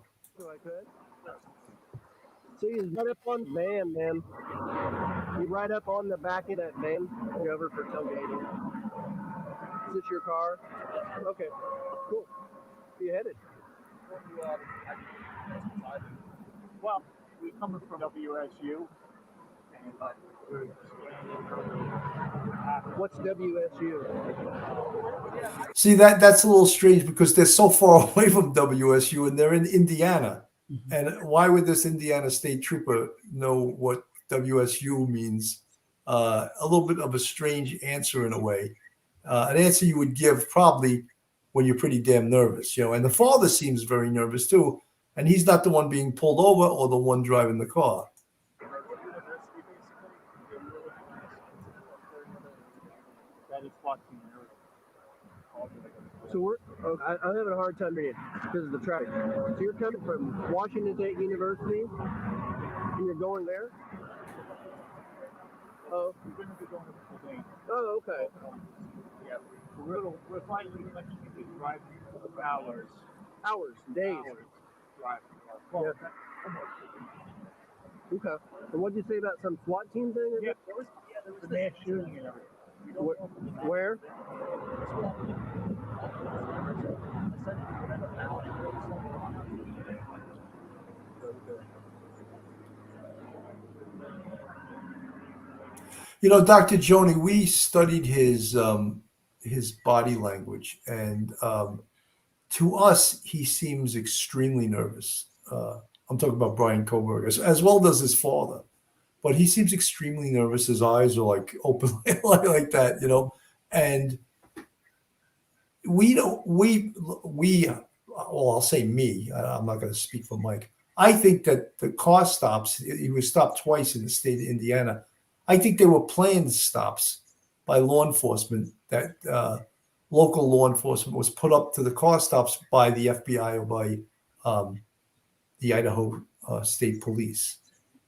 L: So he's right up on the van, man. He's right up on the back of that van. Over for tailgating. Is this your car? Okay, cool. Where you headed? Well, we're coming from WSU. What's WSU?
C: See, that's a little strange because they're so far away from WSU and they're in Indiana. And why would this Indiana State Trooper know what WSU means? A little bit of a strange answer in a way. An answer you would give probably when you're pretty damn nervous, And the father seems very nervous too. And he's not the one being pulled over or the one driving the car.
L: So I'm having a hard time reading because of the traffic. So you're coming from Washington State University? And you're going there? Oh. Oh, okay.
M: Yeah, we're finally letting you drive for hours.
L: Hours, days.
M: Driving.
L: Yeah. Okay. And what did you say about some SWAT team thing?
M: Yeah, there was a mass shooting and everything.
L: Where?
C: You know, Dr. Joni, we studied his body language, and to us, he seems extremely nervous. I'm talking about Brian Kohberger, as well does his father, but he seems extremely nervous. His eyes are like open like that, you know, and well, I'll say me. I'm not going to speak for Mike. I think that the car stops. He was stopped twice in the state of Indiana. I think they were planned stops by law enforcement. That local law enforcement was put up to the car stops by the FBI or by the Idaho State Police,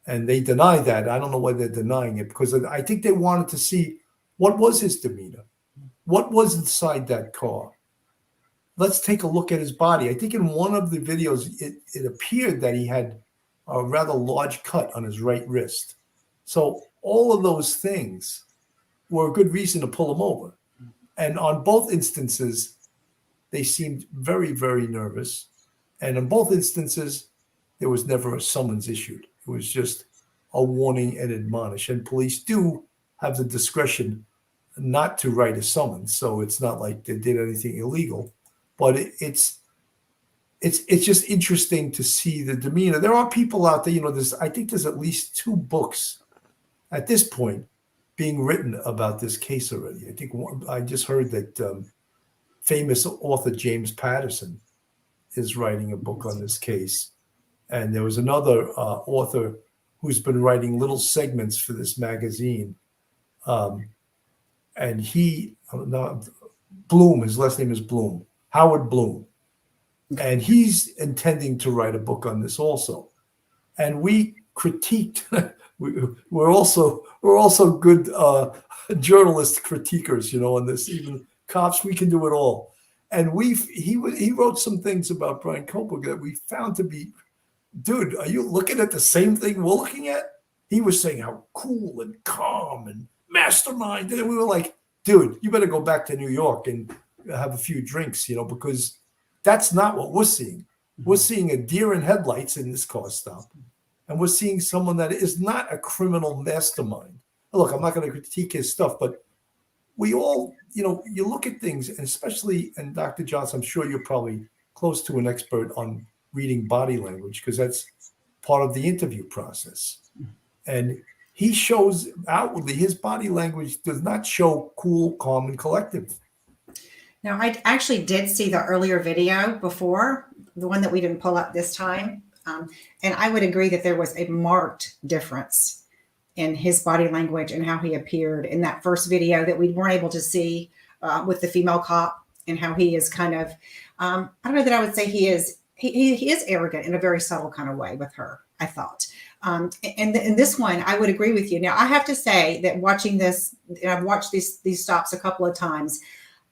C: and they deny that. I don't know why they're denying it, because I think they wanted to see what was his demeanor, what was inside that car. Let's take a look at his body. I think in one of the videos, it appeared that he had a rather large cut on his right wrist. So all of those things were a good reason to pull him over. And on both instances, they seemed very, very nervous. And in both instances, there was never a summons issued. It was just a warning and admonish. And police do have the discretion not to write a summons. So it's not like they did anything illegal. But it's just interesting to see the demeanor. There are people out there, you know, I think there's at least 2 books at this point being written about this case already. I think I just heard that famous author James Patterson is writing a book on this case. And there was another author who's been writing little segments for this magazine. And Bloom, his last name is Bloom, Howard Bloom. And he's intending to write a book on this also. And we critiqued, we're also good journalist critiquers, you know, on this. Even cops, we can do it all. And he wrote some things about Brian Kohberger that we found to be, dude, are you looking at the same thing we're looking at? He was saying how cool and calm and mastermind. And we were like, dude, you better go back to New York and have a few drinks, you know, because that's not what we're seeing. We're seeing a deer in headlights in this car stop. And we're seeing someone that is not a criminal mastermind. Look, I'm not going to critique his stuff, but we all, you know, you look at things, and especially, and Dr. Johnston, I'm sure you're probably close to an expert on reading body language, because that's part of the interview process. And he shows outwardly, his body language does not show cool, calm, and collective.
D: Now, I actually did see the earlier video before, the one that we didn't pull up this time. And I would agree that there was a marked difference in his body language and how he appeared in that first video that we weren't able to see with the female cop, and how he is kind of, I don't know that I would say he is arrogant in a very subtle kind of way with her, I thought. And in this one, I would agree with you. Now, I have to say that watching this, and I've watched these stops a couple of times,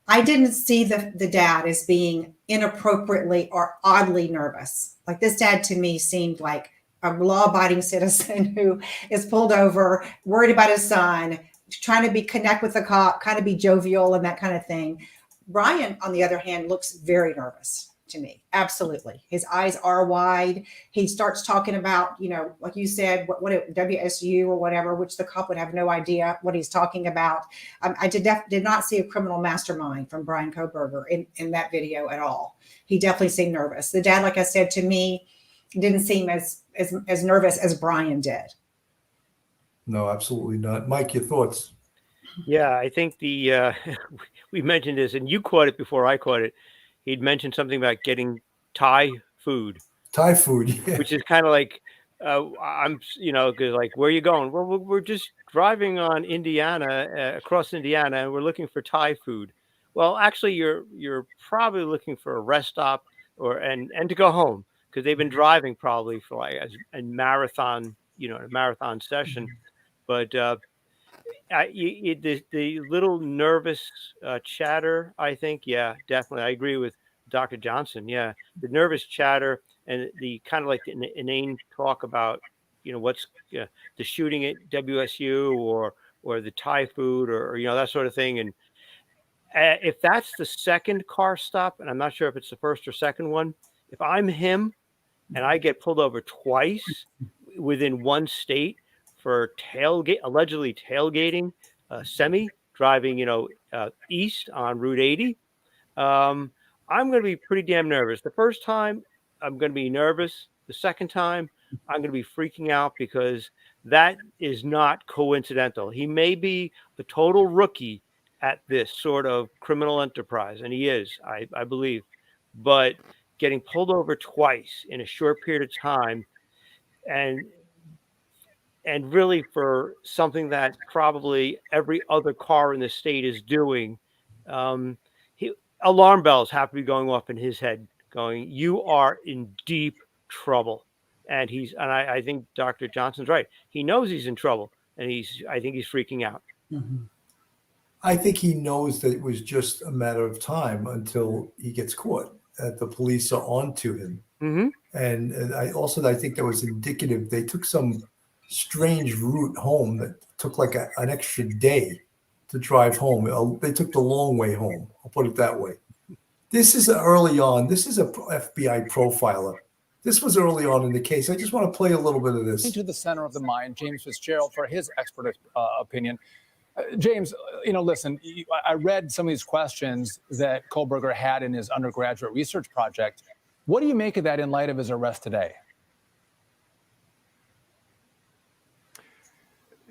D: I didn't see the dad as being inappropriately or oddly nervous. Like, this dad to me seemed like a law-abiding citizen who is pulled over, worried about his son, trying to connect with the cop, kind of be jovial and that kind of thing. Brian, on the other hand, looks very nervous to me. Absolutely. His eyes are wide. He starts talking about, you know, like you said, what WSU or whatever, which the cop would have no idea what he's talking about. I did not see a criminal mastermind from Brian Kohberger in that video at all. He definitely seemed nervous. The dad, like I said, to me, didn't seem as nervous as Brian did.
C: No, absolutely not. Mike, your thoughts?
E: Yeah, I think we mentioned this, and you caught it before I caught it. He'd mentioned something about getting Thai food.
C: Thai food, yeah.
E: Which is kind of like, I'm, you know, because like, where are you going? Well, we're just driving on Indiana, across Indiana, and we're looking for Thai food. Well, actually, you're probably looking for a rest stop and to go home, because they've been driving probably for like a marathon a marathon session. But the little nervous chatter, I think, yeah, definitely. I agree with Dr. Johnson. Yeah, the nervous chatter and the kind of like the inane talk about, what's the shooting at WSU or the Thai food or that sort of thing. And if that's the second car stop, and I'm not sure if it's the first or second one, if I'm him and I get pulled over twice within one state for allegedly tailgating, semi driving, east on Route 80, I'm going to be pretty damn nervous. The first time, I'm going to be nervous. The second time, I'm going to be freaking out because that is not coincidental. He may be the total rookie at this sort of criminal enterprise, and he is, I believe. But getting pulled over twice in a short period of time, and really for something that probably every other car in the state is doing, alarm bells have to be going off in his head, going, "You are in deep trouble." And I think Dr. Johnson's right. He knows he's in trouble, and I think he's freaking out.
C: Mm-hmm. I think he knows that it was just a matter of time until he gets caught, that the police are onto him.
E: Mm-hmm.
C: And I think that was indicative. They took some strange route home that took like an extra day to drive home. They took the long way home. I'll put it that way. This is early on. This is a FBI profiler. This was early on in the case. I just want to play a little bit of this.
N: To the center of the mind, James Fitzgerald, for his expert opinion. James, listen, I read some of these questions that Kohberger had in his undergraduate research project. What do you make of that in light of his arrest today?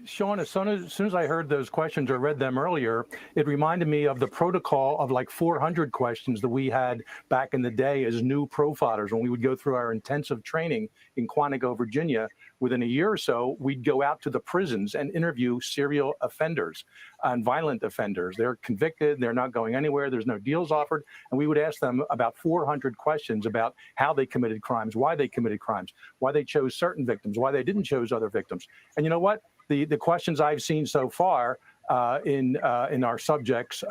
O: Sean, as soon as I heard those questions or read them earlier, it reminded me of the protocol of like 400 questions that we had back in the day as new profilers. When we would go through our intensive training in Quantico, Virginia, within a year or so, we'd go out to the prisons and interview serial offenders and violent offenders. They're convicted, they're not going anywhere, there's no deals offered. And we would ask them about 400 questions about how they committed crimes, why they committed crimes, why they chose certain victims, why they didn't choose other victims. And you know what? The questions I've seen so far in our subjects,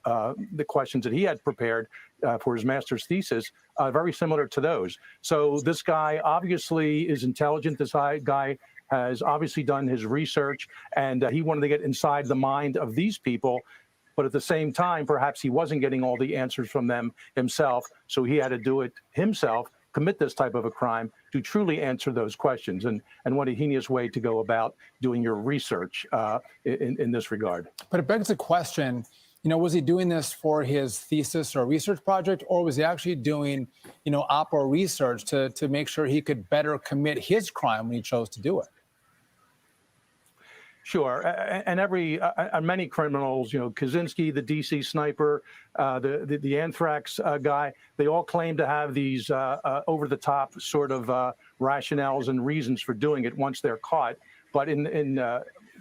O: the questions that he had prepared for his master's thesis, very similar to those. So this guy obviously is intelligent. This guy has obviously done his research, and he wanted to get inside the mind of these people. But at the same time, perhaps he wasn't getting all the answers from them himself, so he had to do it himself, commit this type of a crime to truly answer those questions. And what a heinous way to go about doing your research in this regard.
N: But it begs the question, was he doing this for his thesis or research project, or was he actually doing, opera research to make sure he could better commit his crime when he chose to do it?
O: Sure, and many criminals, Kaczynski, the DC sniper, the anthrax guy, they all claim to have these over-the-top sort of rationales and reasons for doing it once they're caught. But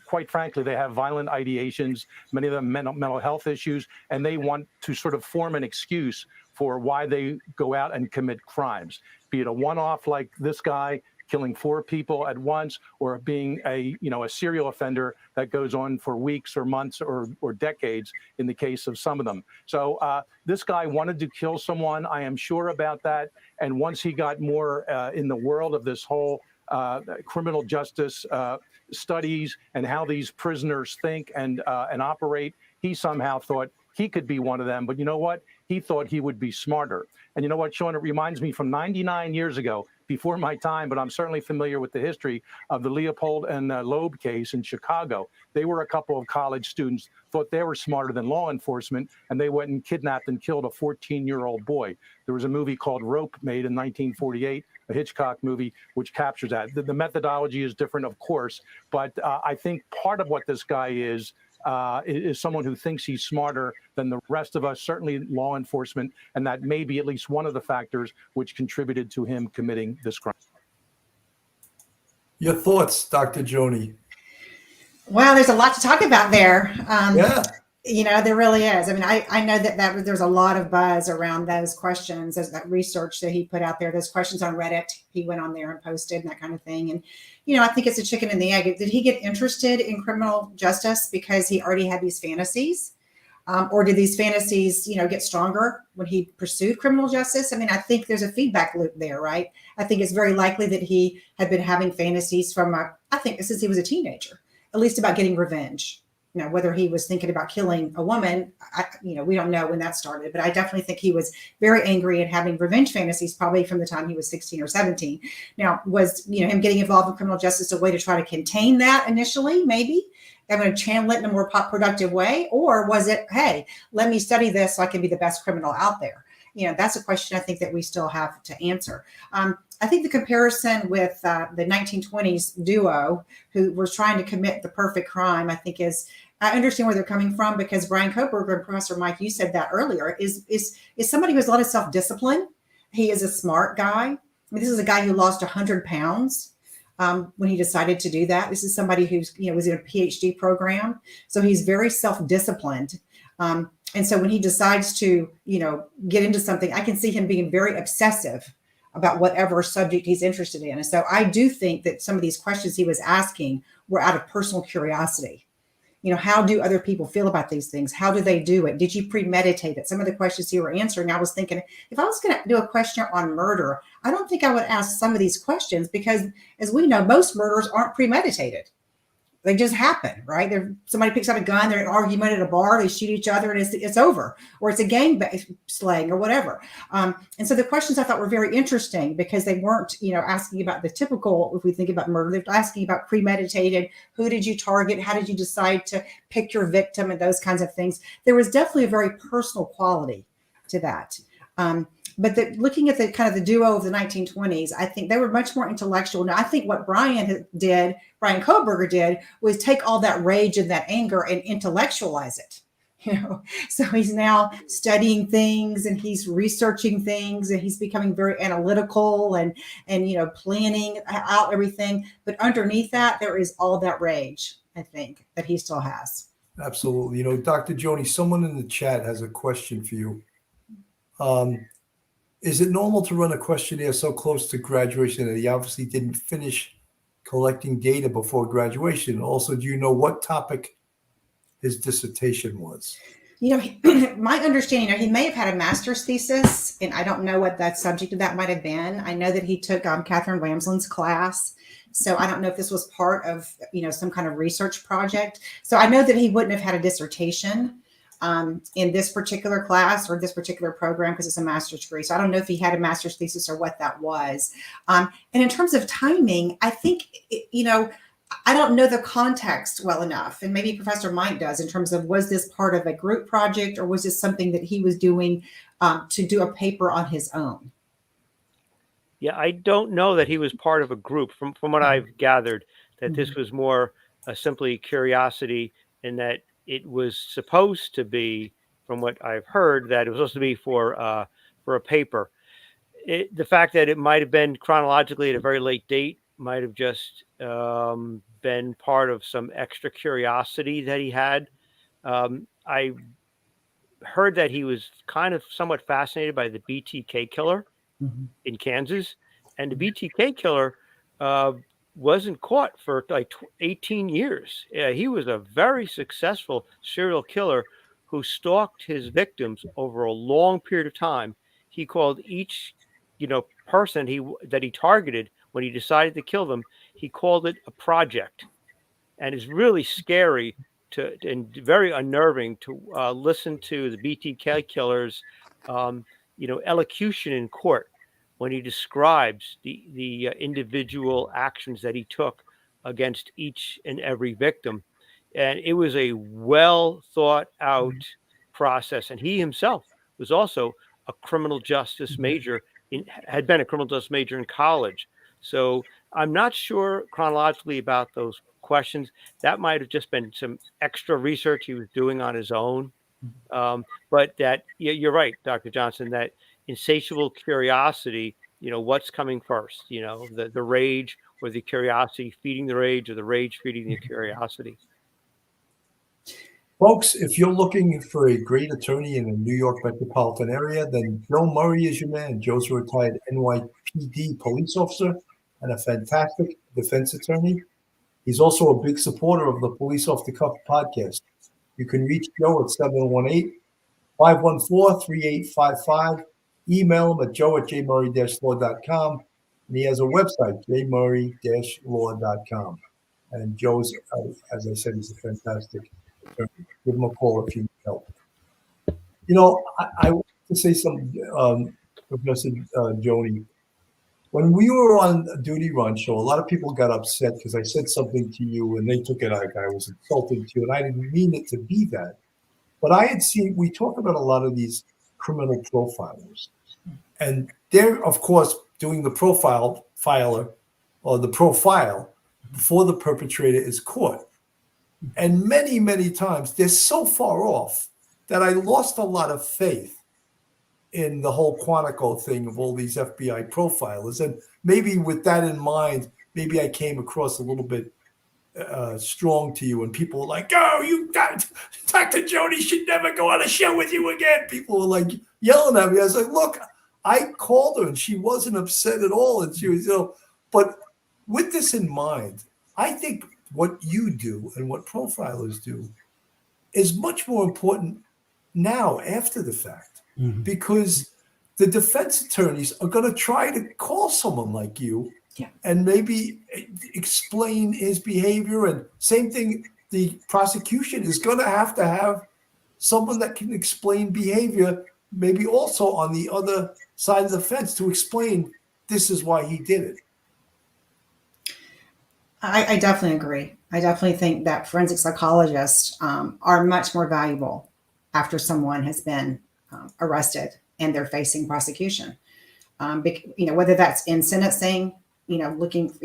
O: quite frankly, they have violent ideations, many of them mental health issues, and they want to sort of form an excuse for why they go out and commit crimes, be it a one-off like this guy, killing 4 people at once, or being a serial offender that goes on for weeks or months or decades in the case of some of them. So this guy wanted to kill someone. I am sure about that. And once he got more in the world of this whole criminal justice studies and how these prisoners think and operate, he somehow thought he could be one of them. But you know what? He thought he would be smarter. And you know what, Sean? It reminds me from 99 years ago, before my time, but I'm certainly familiar with the history of the Leopold and Loeb case in Chicago. They were a couple of college students, thought they were smarter than law enforcement, and they went and kidnapped and killed a 14-year-old boy. There was a movie called Rope made in 1948, a Hitchcock movie, which captures that. The methodology is different, of course, but I think part of what this guy is someone who thinks he's smarter than the rest of us, certainly law enforcement, and that may be at least one of the factors which contributed to him committing this crime.
C: Your thoughts, Dr. Joni?
D: Well, there's a lot to talk about there.
C: Yeah.
D: There really is. I mean, I know that there's a lot of buzz around those questions, as that research that he put out there, those questions on Reddit. He went on there and posted and that kind of thing. And, I think it's a chicken and the egg. Did he get interested in criminal justice because he already had these fantasies? Or did these fantasies, get stronger when he pursued criminal justice? I mean, I think there's a feedback loop there, right? I think it's very likely that he had been having fantasies I think since he was a teenager, at least about getting revenge. Whether he was thinking about killing a woman, we don't know when that started, but I definitely think he was very angry and having revenge fantasies probably from the time he was 16 or 17. Now, was, him getting involved in criminal justice a way to try to contain that initially? Maybe. I'm going to channel it in a more productive way. Or was it, hey, let me study this so I can be the best criminal out there? That's a question I think that we still have to answer. I think the comparison with the 1920s duo who was trying to commit the perfect crime, I think I understand where they're coming from, because Brian Kohberger and Professor Mike, you said that earlier, is somebody who has a lot of self-discipline. He is a smart guy. I mean, this is a guy who lost 100 pounds when he decided to do that. This is somebody who's, was in a PhD program. So he's very self-disciplined. And so when he decides to, get into something, I can see him being very obsessive about whatever subject he's interested in. And so I do think that some of these questions he was asking were out of personal curiosity. How do other people feel about these things? How do they do it? Did you premeditate it? Some of the questions you were answering, I was thinking, if I was going to do a question on murder, I don't think I would ask some of these questions because, as we know, most murders aren't premeditated. They just happen, right? Somebody picks up a gun, they're in an argument at a bar, they shoot each other, and it's over, or it's a gang slaying or whatever. And so the questions I thought were very interesting because they weren't, asking about the typical, if we think about murder, they're asking about premeditated, who did you target, how did you decide to pick your victim, and those kinds of things. There was definitely a very personal quality to that. But looking at the kind of the duo of the 1920s, I think they were much more intellectual. Now, I think what Brian Kohberger did, was take all that rage and that anger and intellectualize it. So he's now studying things and he's researching things and he's becoming very analytical and planning out everything. But underneath that, there is all that rage, I think, that he still has.
C: Absolutely. Dr. Joni, someone in the chat has a question for you. Is it normal to run a questionnaire so close to graduation that he obviously didn't finish collecting data before graduation? Also, do you know what topic his dissertation was?
D: My understanding, he may have had a master's thesis, and I don't know what that subject of that might have been. I know that he took Catherine Wamsland's class. So I don't know if this was part of, some kind of research project. So I know that he wouldn't have had a dissertation in this particular class or this particular program because it's a master's degree. So I don't know if he had a master's thesis or what that was. And in terms of timing, I think, I don't know the context well enough. And maybe Professor Mike does, in terms of, was this part of a group project or was this something that he was doing to do a paper on his own?
E: Yeah, I don't know that he was part of a group. From what I've gathered, that this was more simply curiosity, and that it was supposed to be, from what I've heard, that it was supposed to be for a paper. The fact that it might have been chronologically at a very late date might have just been part of some extra curiosity that he had. I heard that he was kind of somewhat fascinated by the BTK killer in Kansas, and the BTK killer wasn't caught for like 18 years. He was a very successful serial killer who stalked his victims over a long period of time. He called each, person that he targeted when he decided to kill them, he called it a project. And it's really scary and very unnerving to listen to the BTK killer's, elocution in court when he describes the individual actions that he took against each and every victim. And it was a well thought out process. And he himself was also a criminal justice major, had been a criminal justice major in college. So I'm not sure chronologically about those questions. That might have just been some extra research he was doing on his own. But that, you're right, Dr. Johnston, that insatiable curiosity, what's coming first, the rage or the curiosity feeding the rage, or the rage feeding the curiosity.
C: Folks, if you're looking for a great attorney in the New York metropolitan area, then Joe Murray is your man. Joe's a retired NYPD police officer and a fantastic defense attorney. He's also a big supporter of the Police Off the Cuff podcast. You can reach Joe at 718-514-3855. Email him at joe@jmurray-law.com. And he has a website, jmurray-law.com. And Joe's, as I said, he's a fantastic attorney. Give him a call if you need help. You know, I want to say something, Professor Joni. When we were on a duty run show, a lot of people got upset because I said something to you and they took it like I was insulting to you, and I didn't mean it to be that. But I had seen, we talk about a lot of these criminal profilers, and they're, of course, doing the profile before the perpetrator is caught. And many, many times they're so far off that I lost a lot of faith in the whole Quantico thing of all these FBI profilers. And maybe with that in mind, maybe I came across a little bit strong to you, and people were like, "Oh, Dr. Joni should never go on a show with you again." People were like yelling at me. I was like, "Look, I called her and she wasn't upset at all." And she was, but with this in mind, I think what you do and what profilers do is much more important now after the fact, because the defense attorneys are going to try to call someone like you and maybe explain his behavior. And same thing, the prosecution is going to have someone that can explain behavior, maybe also on the other side of the fence, to explain this is why he did it.
D: I definitely agree. I definitely think that forensic psychologists are much more valuable after someone has been arrested and they're facing prosecution. Whether that's in sentencing, looking,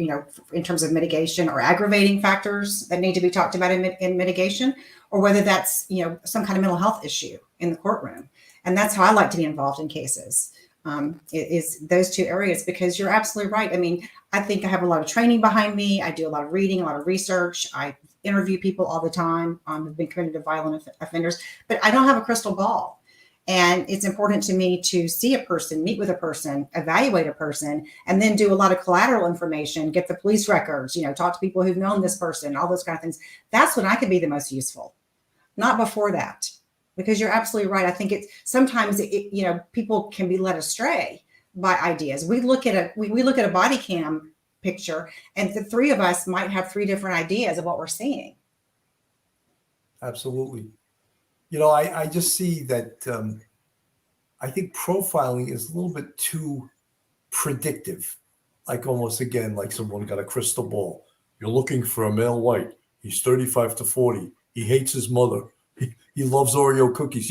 D: in terms of mitigation or aggravating factors that need to be talked about in mitigation, or whether that's, some kind of mental health issue in the courtroom. And that's how I like to be involved in cases. Is those two areas, because you're absolutely right. I mean, I think I have a lot of training behind me. I do a lot of reading, a lot of research. I interview people all the time who've been committed to violent offenders, but I don't have a crystal ball. And it's important to me to see a person, meet with a person, evaluate a person, and then do a lot of collateral information, get the police records, talk to people who've known this person, all those kind of things. That's when I can be the most useful, not before that. Because you're absolutely right. I think it's sometimes people can be led astray by ideas. We look at a body cam picture, and the three of us might have three different ideas of what we're seeing.
C: Absolutely. I just see that I think profiling is a little bit too predictive, like almost again, like someone got a crystal ball. You're looking for a male white. He's 35 to 40. He hates his mother. He loves Oreo cookies.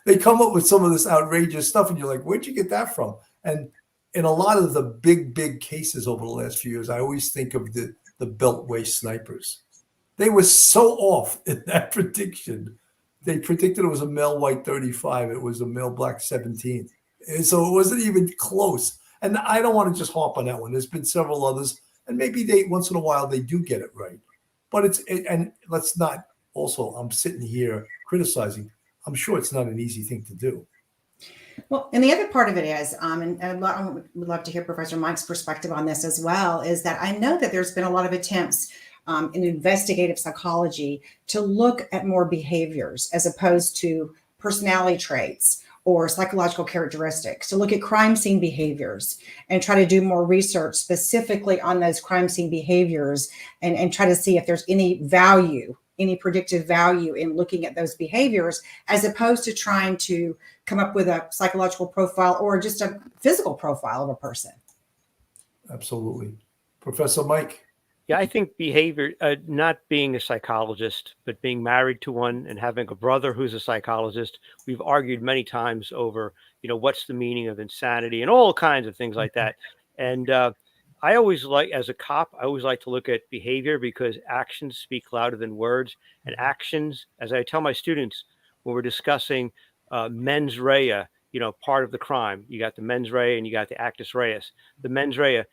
C: They come up with some of this outrageous stuff, and you're like, where'd you get that from? And in a lot of the big cases over the last few years, I always think of the Beltway snipers. They were so off in that prediction. They predicted it was a male white 35. It was a male black 17. And so it wasn't even close. And I don't want to just harp on that one. There's been several others, and maybe once in a while they do get it right. But and let's not. Also, I'm sitting here criticizing. I'm sure it's not an easy thing to do.
D: Well, and the other part of it is, and I would love to hear Professor Mike's perspective on this as well, is that I know that there's been a lot of attempts in investigative psychology to look at more behaviors as opposed to personality traits or psychological characteristics, to look at crime scene behaviors and try to do more research specifically on those crime scene behaviors and try to see if there's any predictive value in looking at those behaviors, as opposed to trying to come up with a psychological profile or just a physical profile of a person.
C: Absolutely. Professor Mike?
E: Yeah, I think behavior, not being a psychologist, but being married to one and having a brother who's a psychologist, we've argued many times over, what's the meaning of insanity and all kinds of things like that. And I always as a cop, I always like to look at behavior, because actions speak louder than words. And actions, as I tell my students when we're discussing mens rea, part of the crime, you got the mens rea and you got the actus reus. The mens rea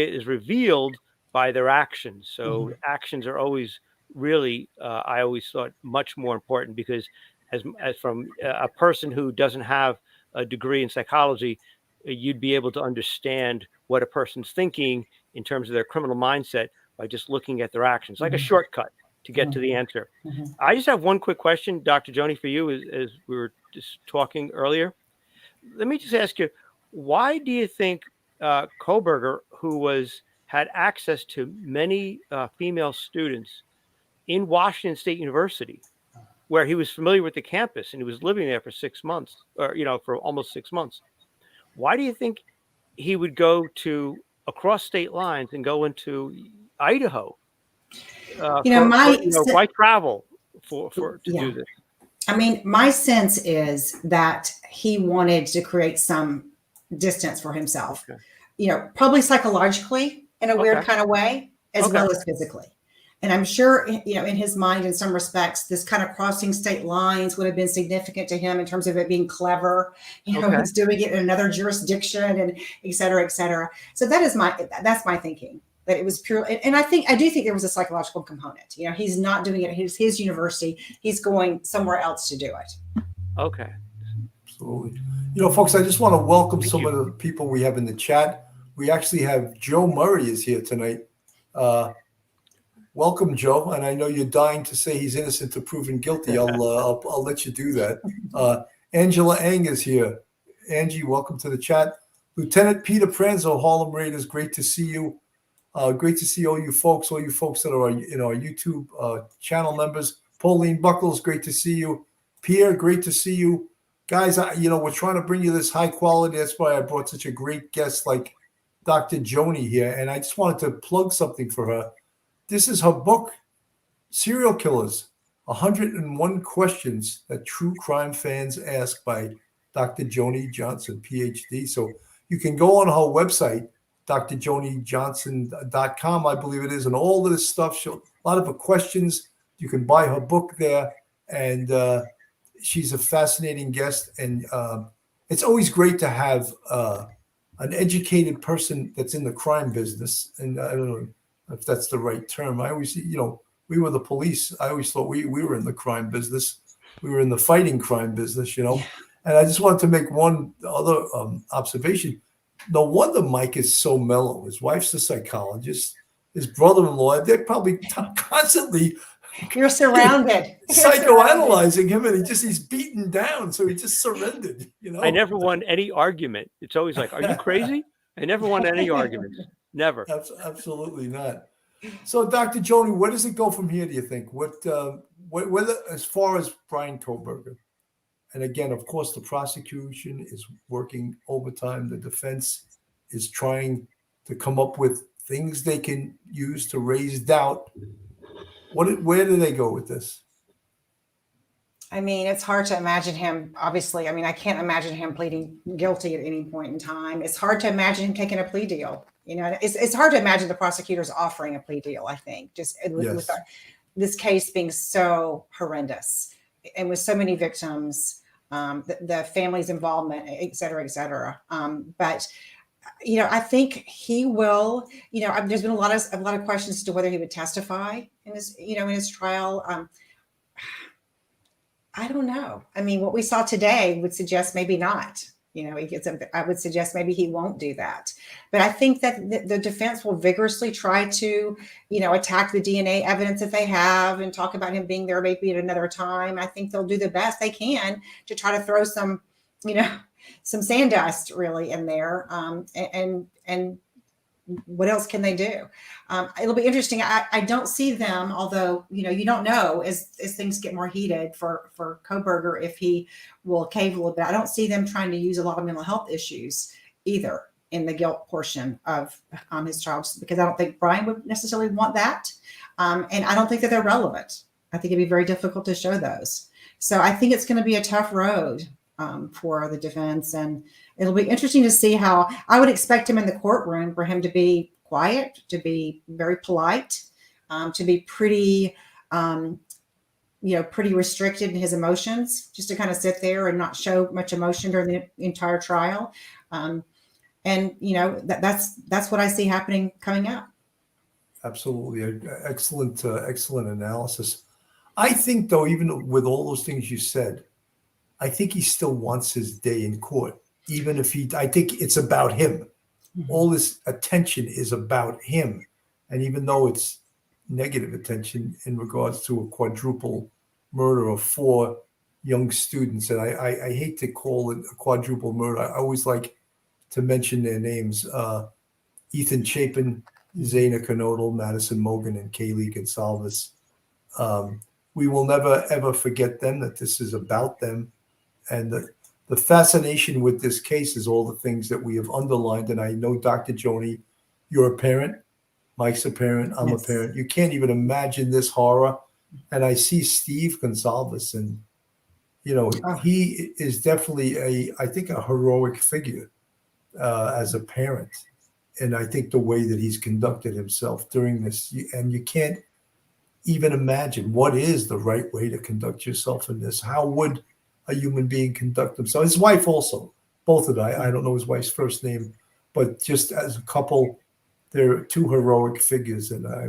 E: is revealed by their actions. So actions are always really, I always thought much more important, because as from a person who doesn't have a degree in psychology, you'd be able to understand what a person's thinking in terms of their criminal mindset by just looking at their actions, like a shortcut to get to the answer. I just have one quick question, Dr. Joni, for you, as we were just talking earlier. Let me just ask you, why do you think Kohberger, who had access to many female students in Washington State University, where he was familiar with the campus and he was living there for 6 months, or for almost 6 months, why do you think he would go to across state lines and go into Idaho? Why travel to do this?
D: I mean, my sense is that he wanted to create some distance for himself, probably psychologically in a weird kind of way, as well as physically. And I'm sure, in his mind, in some respects, this kind of crossing state lines would have been significant to him in terms of it being clever. He's doing it in another jurisdiction, and et cetera, et cetera. So that's my thinking, that it was pure. And I do think there was a psychological component. He's not doing it at his university. He's going somewhere else to do it.
E: Okay.
C: Absolutely. Folks, I just want to welcome some of the people we have in the chat. We actually have Joe Murray is here tonight. Welcome, Joe. And I know you're dying to say he's innocent to proven guilty. I'll let you do that. Angela Ang is here. Angie, welcome to the chat. Lieutenant Peter Pranzo, Harlem Raiders, great to see you. Great to see all you folks that are our YouTube channel members. Pauline Buckles, great to see you. Pierre, great to see you. Guys, we're trying to bring you this high quality. That's why I brought such a great guest like Dr. Joni here. And I just wanted to plug something for her. This is her book, Serial Killers, 101 Questions That True Crime Fans Ask, by Dr. Joni Johnston, PhD. So you can go on her website, drjonijohnson.com, I believe it is, and all of this stuff. A lot of her questions. You can buy her book there. And she's a fascinating guest. And it's always great to have an educated person that's in the crime business. And I don't know if that's the right term. I always, we were the police. I always thought we were in the crime business. We were in the fighting crime business, And I just wanted to make one other observation. No wonder Mike is so mellow. His wife's a psychologist. His brother-in-law, they're probably constantly
D: You're surrounded.
C: psychoanalyzing him, and he's beaten down. So he just surrendered,
E: I never won any argument. It's always like, are you crazy? I never won any arguments. Never.
C: Absolutely not. So, Dr. Joni, where does it go from here, do you think? Whether as far as Brian Kohberger, and again, of course, the prosecution is working overtime. The defense is trying to come up with things they can use to raise doubt. Where do they go with this?
D: I mean, it's hard to imagine him, obviously. I mean, I can't imagine him pleading guilty at any point in time. It's hard to imagine him taking a plea deal. It's hard to imagine the prosecutors offering a plea deal, I think, just with this case being so horrendous and with so many victims, the family's involvement, et cetera, et cetera. But I think he will. There's been a lot of questions as to whether he would testify in his trial. I don't know. I mean, what we saw today would suggest maybe not. I would suggest maybe he won't do that. But I think that the defense will vigorously try to, attack the DNA evidence that they have and talk about him being there maybe at another time. I think they'll do the best they can to try to throw some sandust really in there. And what else can they do? It'll be interesting. I don't see them, although, you don't know as things get more heated for Kohberger if he will cave a little bit. I don't see them trying to use a lot of mental health issues either in the guilt portion of his trial, because I don't think Brian would necessarily want that. And I don't think that they're relevant. I think it'd be very difficult to show those. So I think it's going to be a tough road for the defense. And it'll be interesting to see how. I would expect him in the courtroom for him to be quiet, to be very polite, to be pretty, pretty restricted in his emotions, just to kind of sit there and not show much emotion during the entire trial. And that's what I see happening coming up.
C: Absolutely. Excellent, excellent analysis. I think, though, even with all those things you said, I think he still wants his day in court, even if I think it's about him. All this attention is about him. And even though it's negative attention in regards to a quadruple murder of 4 young students, and I hate to call it a quadruple murder. I always like to mention their names. Ethan Chapin, Zaina Canodal, Madison Mogan, and Kaylee Gonsalves. We will never, ever forget them, that this is about them. And the fascination with this case is all the things that we have underlined. And I know, Dr. Joni, you're a parent. Mike's a parent. I'm a parent. You can't even imagine this horror. And I see Steve Gonsalves, and, you know, he is definitely I think a heroic figure as a parent. And I think the way that he's conducted himself during this, and you can't even imagine what is the right way to conduct yourself in this. How would a human being conduct himself? His wife also, both of them. I don't know his wife's first name, but just as a couple, they're 2 heroic figures. And I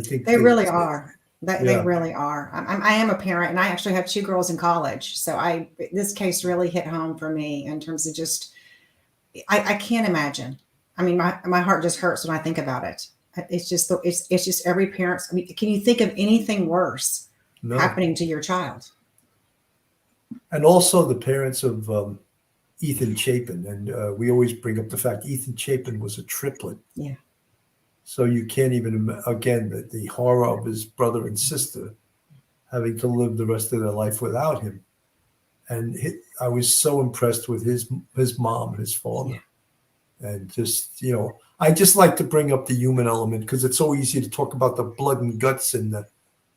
C: think
D: they really are. They really are. I am a parent, and I actually have 2 girls in college. So this case really hit home for me in terms of just, I can't imagine. I mean, my heart just hurts when I think about it. It's just every parent's. I mean, can you think of anything worse happening to your child?
C: And also the parents of Ethan Chapin, and we always bring up the fact Ethan Chapin was a triplet.
D: Yeah.
C: So you can't even, again, the horror of his brother and sister having to live the rest of their life without him. And I was so impressed with his mom and his father. Yeah. And just, I just like to bring up the human element, because it's so easy to talk about the blood and guts and the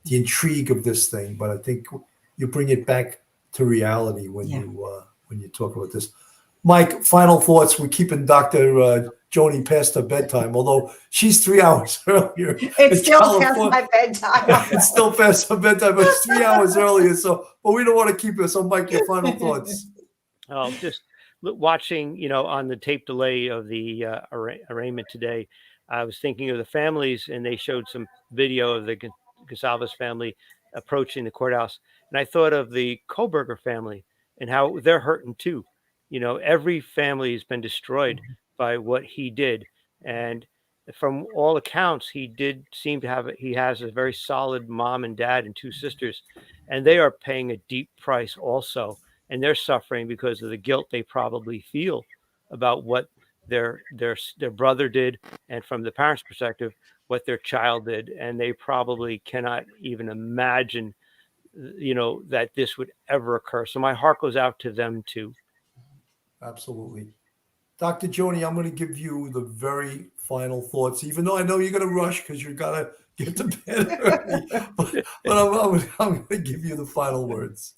C: intrigue of this thing. But I think you bring it back to reality when you talk about this. Mike, final thoughts. We're keeping Dr. Joni past her bedtime, although she's 3 hours earlier.
D: It's still past my bedtime.
C: It's still past her bedtime, but it's 3 hours earlier. But we don't want to keep her. So, Mike, your final thoughts.
E: Oh, just watching, on the tape delay of the arraignment today, I was thinking of the families, and they showed some video of the Gonsalves family approaching the courthouse. And I thought of the Kohberger family and how they're hurting too. Every family has been destroyed by what he did. And from all accounts, he did seem to he has a very solid mom and dad and 2 sisters, and they are paying a deep price also. And they're suffering because of the guilt they probably feel about what their brother did, and from the parents' perspective, what their child did. And they probably cannot even imagine, that this would ever occur. So my heart goes out to them too.
C: Absolutely. Dr. Joni, I'm going to give you the very final thoughts, even though I know you're going to rush because you've got to get to bed early. but I'm going to give you the final words.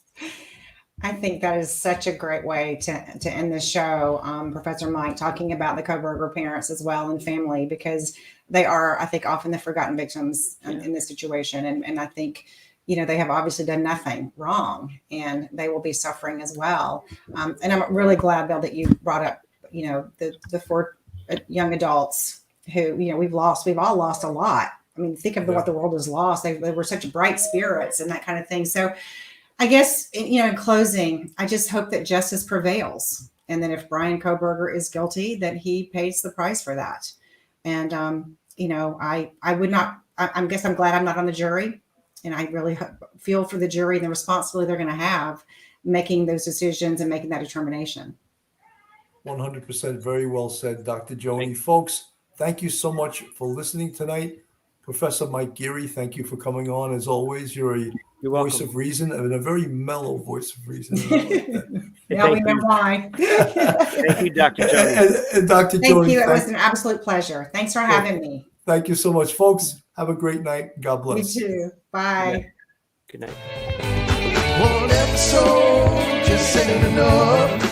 D: I think that is such a great way to end the show, Professor Mike, talking about the Kohberger parents as well and family, because they are, I think, often the forgotten victims in this situation. And I think, they have obviously done nothing wrong, and they will be suffering as well. And I'm really glad, Bill, that you brought up, the 4 young adults who, we've all lost a lot. I mean, think of what the world has lost. They were such bright spirits and that kind of thing. So I guess, in closing, I just hope that justice prevails, and that if Brian Kohberger is guilty, that he pays the price for that. And, I would not, I guess I'm glad I'm not on the jury, and I really feel for the jury and the responsibility they're going to have making those decisions and making that determination.
C: 100%. Very well said, Dr. Joni. Folks, thank you so much for listening tonight. Professor Mike Geary, thank you for coming on. As always, you're a voice of reason, and a very mellow voice of reason.
D: Now we know why.
E: Thank you, Dr. Joni.
C: And Dr.
D: Thank
C: Joni,
D: you. It was an absolute pleasure. Thanks for having me.
C: Thank you so much, folks. Have a great night. God bless.
D: You too. Bye.
E: Good night.
P: One episode just ain't enough.